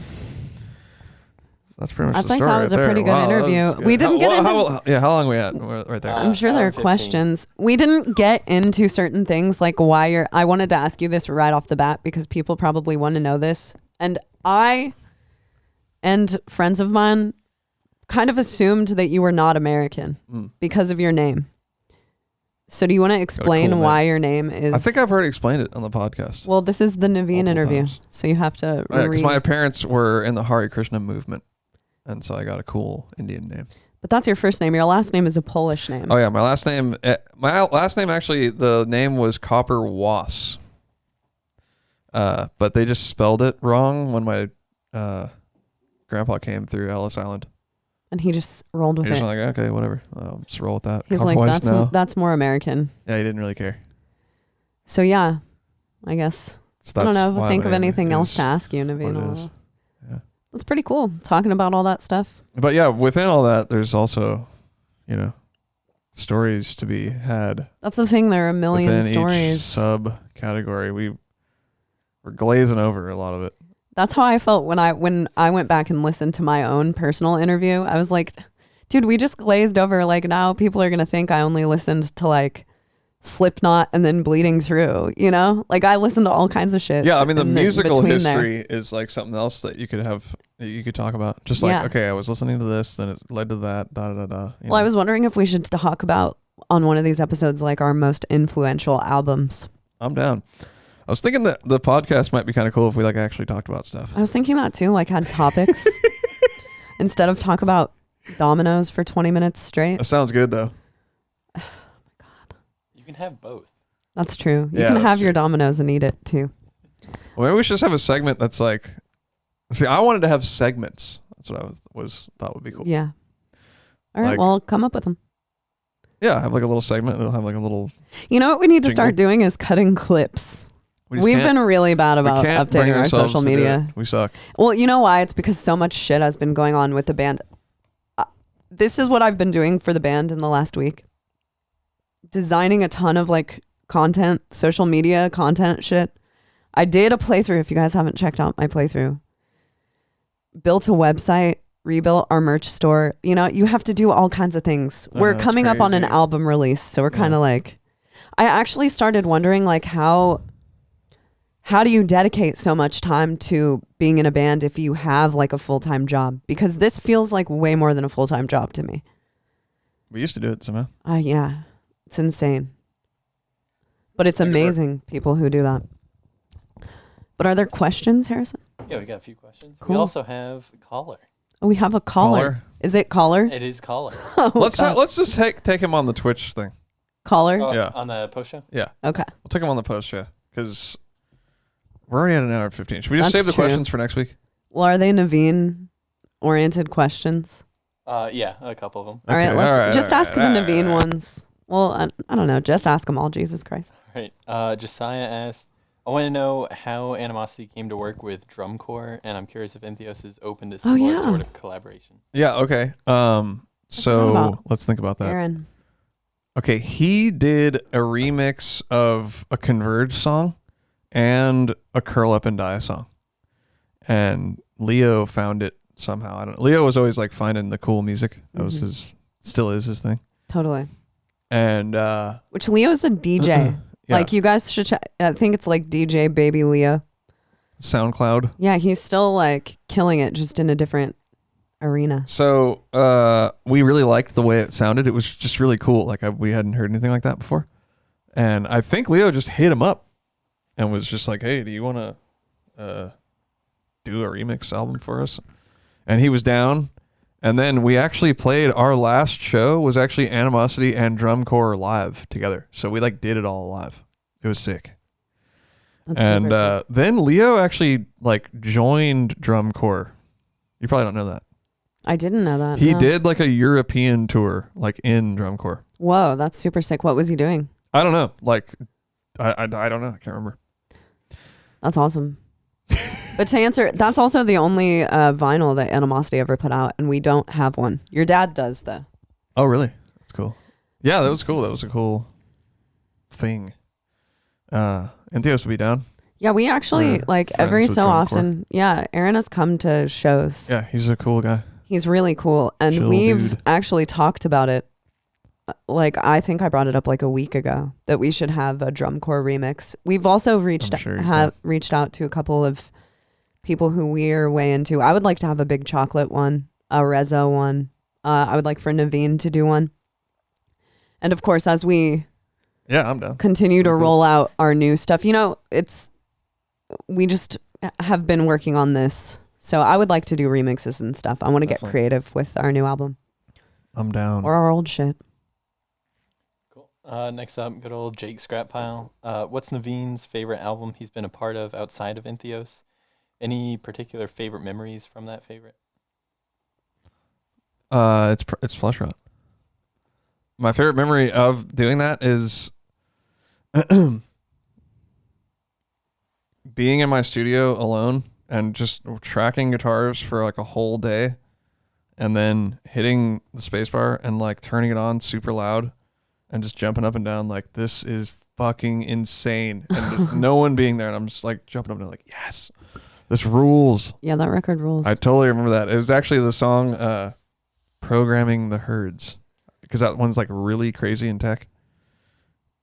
That's pretty much I the think story that was right a pretty good interview. We didn't get into... how long are we at right there? I'm sure there are 15. questions. We didn't get into certain things like why you're... I wanted to ask you this right off the bat because people probably want to know this. And I and friends of mine kind of assumed that you were not American because of your name. So do you want to explain why your name is... I think I've already explained it on the podcast. Well, this is the Naveen interview, times. so you have to Because my parents were in the Hare Krishna movement, and so I got a cool Indian name. But that's your first name. Your last name is a Polish name. Oh yeah, my last name actually, the name was KoperCrabb. But they just spelled it wrong when my grandpa came through Ellis Island. And he just rolled with it. He's like, okay, whatever. I'll just roll with that. He's like, that's more American. Yeah, he didn't really care. So yeah, I guess. I don't know if I think of anything else to ask you, Naveen. Yeah. That's pretty cool, talking about all that stuff. But yeah, within all that, there's also, stories to be had. That's the thing. There are a million within stories. Each subcategory. We're glazing over a lot of it. That's how I felt when I went back and listened to my own personal interview. I was like, dude, we just glazed over. Like now people are going to think I only listened to like Slipknot and then Bleeding Through, Like I listened to all kinds of shit. Yeah, I mean the musical history is like something else that you could talk about. Just like, okay, I was listening to this, then it led to that, da-da-da-da. Well, I was wondering if we should talk about on one of these episodes like our most influential albums. I'm down. I was thinking that the podcast might be kind of cool if we like actually talked about stuff. I was thinking that too, like had topics instead of talk about dominoes for 20 minutes straight. That sounds good though. Oh my God. You can have both. That's true. You can have your dominoes and eat it too. Well, maybe we should just have a segment that's like, see, I wanted to have segments. That's what I thought would be cool. Yeah. All right. Well, come up with them. Yeah. Have like a little segment. It'll have like a little. You know what we need to start doing is cutting clips. We've been really bad about updating our social media. We suck. Well, you know why? It's because so much shit has been going on with the band. This is what I've been doing for the band in the last week. Designing a ton of like content, social media content shit. I did a playthrough. If you guys haven't checked out my playthrough. Built a website, rebuilt our merch store. You have to do all kinds of things. We're coming up on an album release. So we're kind of like, I actually started wondering like how do you dedicate so much time to being in a band if you have like a full-time job? Because this feels like way more than a full-time job to me. We used to do it somehow. Yeah. It's insane. But it's amazing people who do that. But are there questions, Harrison? Yeah, we got a few questions. Cool. We also have a caller. Oh, we have a caller. Is it caller? It is caller. Let's just take him on the Twitch thing. Caller? Yeah. On the post show? Yeah. Okay. We'll take him on the post show because we're already at an hour and 15. Should we just save the questions for next week? Well, are they Naveen-oriented questions? Yeah, a couple of them. All right, let's just ask the Naveen ones. Well, I don't know. Just ask them all. Jesus Christ. All right. Josiah asked, I want to know how Animosity came to work with drum corps, and I'm curious if Entheos is open to similar sort of collaboration. Yeah, okay. So let's think about that. Aaron. Okay, he did a remix of a Converge song, and a Curl Up and Die song. And Leo found it somehow. I don't know. Leo was always like finding the cool music. That was still is his thing. Totally. And which Leo's a DJ. Yeah. Like you guys should I think it's like DJ Baby Leo. SoundCloud. Yeah, he's still like killing it, just in a different arena. So we really liked the way it sounded. It was just really cool. Like we hadn't heard anything like that before. And I think Leo just hit him up and was just like, hey, do you want to do a remix album for us? And he was down. And then we actually played, our last show was actually Animosity and Drum Corps live together. So we like did it all live. It was sick. That's and super sick. then Leo actually like joined Drum Corps. You probably don't know that. I didn't know that. He no. did like a European tour, like in Drum Corps. Whoa, that's super sick. What was he doing? I don't know. Like, I don't know. I can't remember. That's awesome. But to answer, that's also the only vinyl that Animosity ever put out, and we don't have one. Your dad does, though. Oh, really? That's cool. Yeah, that was cool. That was a cool thing. Entheos would be down. Yeah, we actually, like, every so often, Aaron has come to shows. Yeah, he's a cool guy. He's really cool. And Chill we've dude. actually talked about it. Like, I think I brought it up like a week ago that we should have a drum corps remix. We've also reached out to a couple of people who we're way into. I would like to have a Big Chocolate one, a Rezo one. I would like for Naveen to do one. And of course, as we I'm down. continue to roll out our new stuff, we just have been working on this. So I would like to do remixes and stuff. I want to get creative with our new album. I'm down. Or our old shit. Next up, good old Jake Scrap Pile. What's Naveen's favorite album he's been a part of outside of Entheos? Any particular favorite memories from that favorite? It's Flesh Rot. My favorite memory of doing that is being in my studio alone and just tracking guitars for like a whole day, and then hitting the spacebar and like turning it on super loud. And just jumping up and down like, this is fucking insane. And no one being there. And I'm just like jumping up and down like, yes, this rules. Yeah, that record rules. I totally remember that. It was actually the song Programming the Herds. Because that one's like really crazy in tech.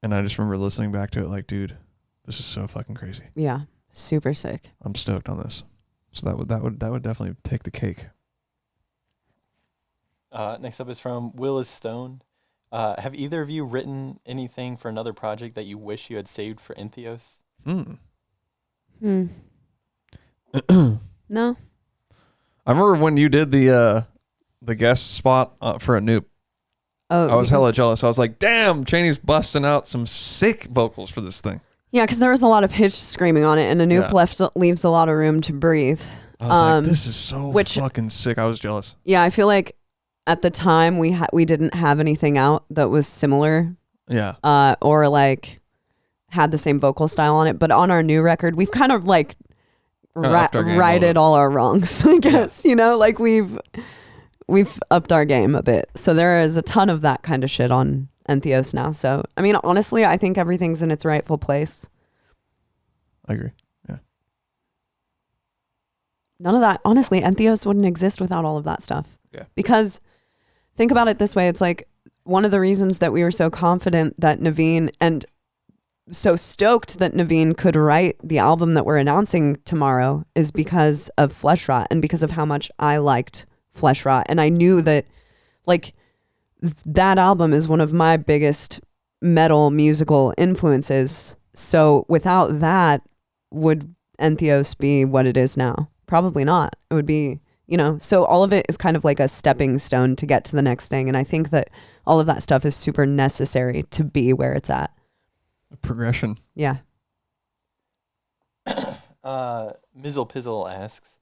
And I just remember listening back to it like, dude, this is so fucking crazy. Yeah, super sick. I'm stoked on this. So that would definitely take the cake. Next up is from Will is Stone. Have either of you written anything for another project that you wish you had saved for Entheos? No. I remember when you did the guest spot for a Noop. Oh, I was hella jealous. I was like, damn, Chaney's busting out some sick vocals for this thing. Yeah, because there was a lot of pitch screaming on it, and a Noop leaves a lot of room to breathe. I was like, this is so fucking sick. I was jealous. Yeah, I feel like at the time we didn't have anything out that was similar. Yeah. Or like had the same vocal style on it. But on our new record, we've kind of like righted all our wrongs, I guess. Yeah. Like we've upped our game a bit. So there is a ton of that kind of shit on Entheos now. So, I mean, honestly, I think everything's in its rightful place. I agree. Yeah. None of that. Honestly, Entheos wouldn't exist without all of that stuff. Yeah. Because think about it this way. It's like one of the reasons that we were so confident that Naveen and so stoked that Naveen could write the album that we're announcing tomorrow is because of Flesh Rot and because of how much I liked Flesh Rot. And I knew that like that album is one of my biggest metal musical influences. So without that, would Entheos be what it is now? Probably not. It would be, so all of it is kind of like a stepping stone to get to the next thing. And I think that all of that stuff is super necessary to be where it's at. Progression. Yeah. Mizzle Pizzle asks,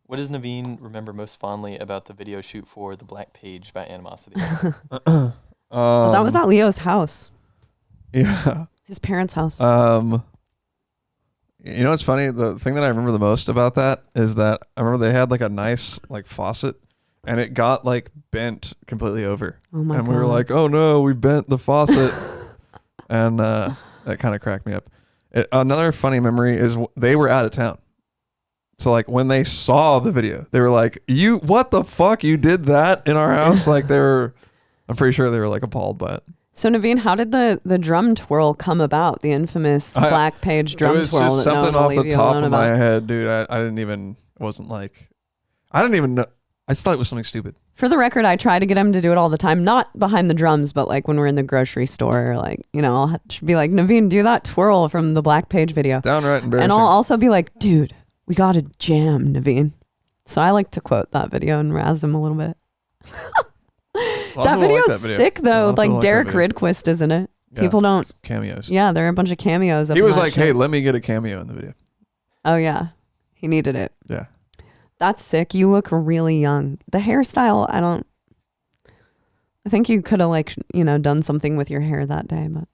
what does Naveen remember most fondly about the video shoot for The Black Page by Animosity? Well, that was at Leo's house. Yeah. His parents' house. You know what's funny? The thing that I remember the most about that is that I remember they had like a nice like faucet and it got like bent completely over. Oh my God. We were like, oh no, we bent the faucet. And that kind of cracked me up. Another funny memory is they were out of town. So like when they saw the video, they were like, what the fuck? You did that in our house? Like I'm pretty sure they were like appalled by it. So Naveen, how did the drum twirl come about? The infamous black page drum twirl. It was just something off the top of my head, dude. I didn't even know. I just thought it was something stupid. For the record, I try to get him to do it all the time. Not behind the drums, but like when we're in the grocery store, like, I'll be like, Naveen, do that twirl from the black page video. It's downright embarrassing. And I'll also be like, dude, we got to jam, Naveen. So I like to quote that video and razz him a little bit. That video's sick though. Like Derek Ridquist, isn't it? Yeah, people don't cameos. Yeah, there are a bunch of cameos. He was like, "Hey, let me get a cameo in the video." Oh yeah, he needed it. Yeah, that's sick. You look really young. The hairstyle, I think you could have done something with your hair that day, but.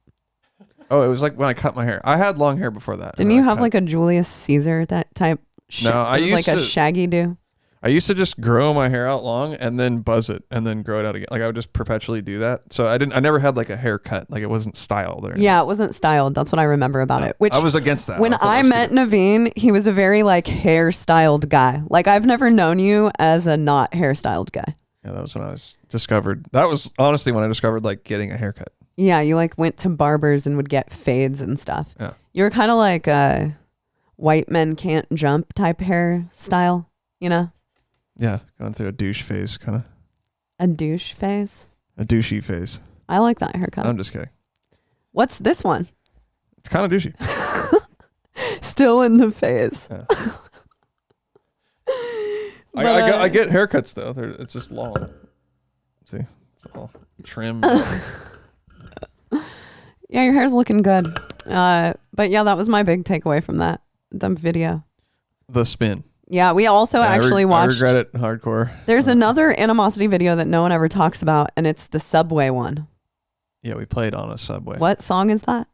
Oh, it was like when I cut my hair. I had long hair before that. Didn't you have like a Julius Caesar that type? No, I used like a shaggy do. I used to just grow my hair out long and then buzz it and then grow it out again. Like I would just perpetually do that. So I never had like a haircut. Like it wasn't styled or anything. Yeah, it wasn't styled. That's what I remember about it. Which I was against that. When I met Naveen, he was a very like hairstyled guy. Like I've never known you as a not hairstyled guy. Yeah, that was when I was discovered. That was honestly when I discovered like getting a haircut. Yeah, you like went to barbers and would get fades and stuff. Yeah. You were kind of like a white men can't jump type hairstyle, Yeah, going through a douche phase, kind of. A douche phase? A douchey phase. I like that haircut. I'm just kidding. What's this one? It's kind of douchey. Still in the phase. Yeah. I get haircuts though. It's just long. See, it's all trim. Yeah, your hair's looking good. But yeah, that was my big takeaway from the video. The spin. Yeah, we also actually watched. I regret it hardcore. There's another Animosity video that no one ever talks about, and it's the subway one. Yeah, we played on a subway. What song is that?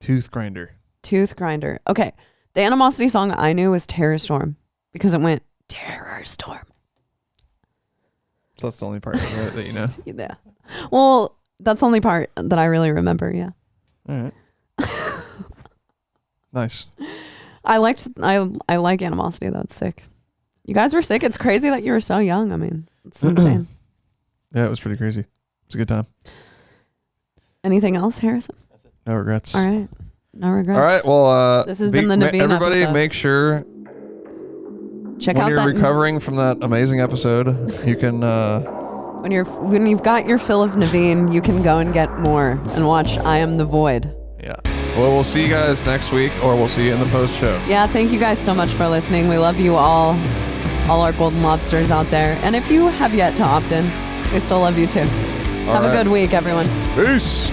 Tooth Grinder. Tooth Grinder. Okay. The Animosity song I knew was Terror Storm because it went Terror Storm. So that's the only part that you know? Yeah. Well, that's the only part that I really remember, yeah. All right. Nice. I like Animosity. That's sick. You guys were sick. It's crazy that you were so young. I mean, it's insane. Yeah, it was pretty crazy. It's a good time. Anything else, Harrison? That's it. No regrets. All right. No regrets. All right. Well, this has been the Naveen everybody episode. Make sure check out when you're recovering from that amazing episode, you can when you've got your fill of Naveen, you can go and get more and watch I Am the Void. Yeah. Well, we'll see you guys next week, or we'll see you in the post show. Yeah, thank you guys so much for listening. We love you all our golden lobsters out there. And if you have yet to opt in, we still love you too. Have a good week, everyone. Peace.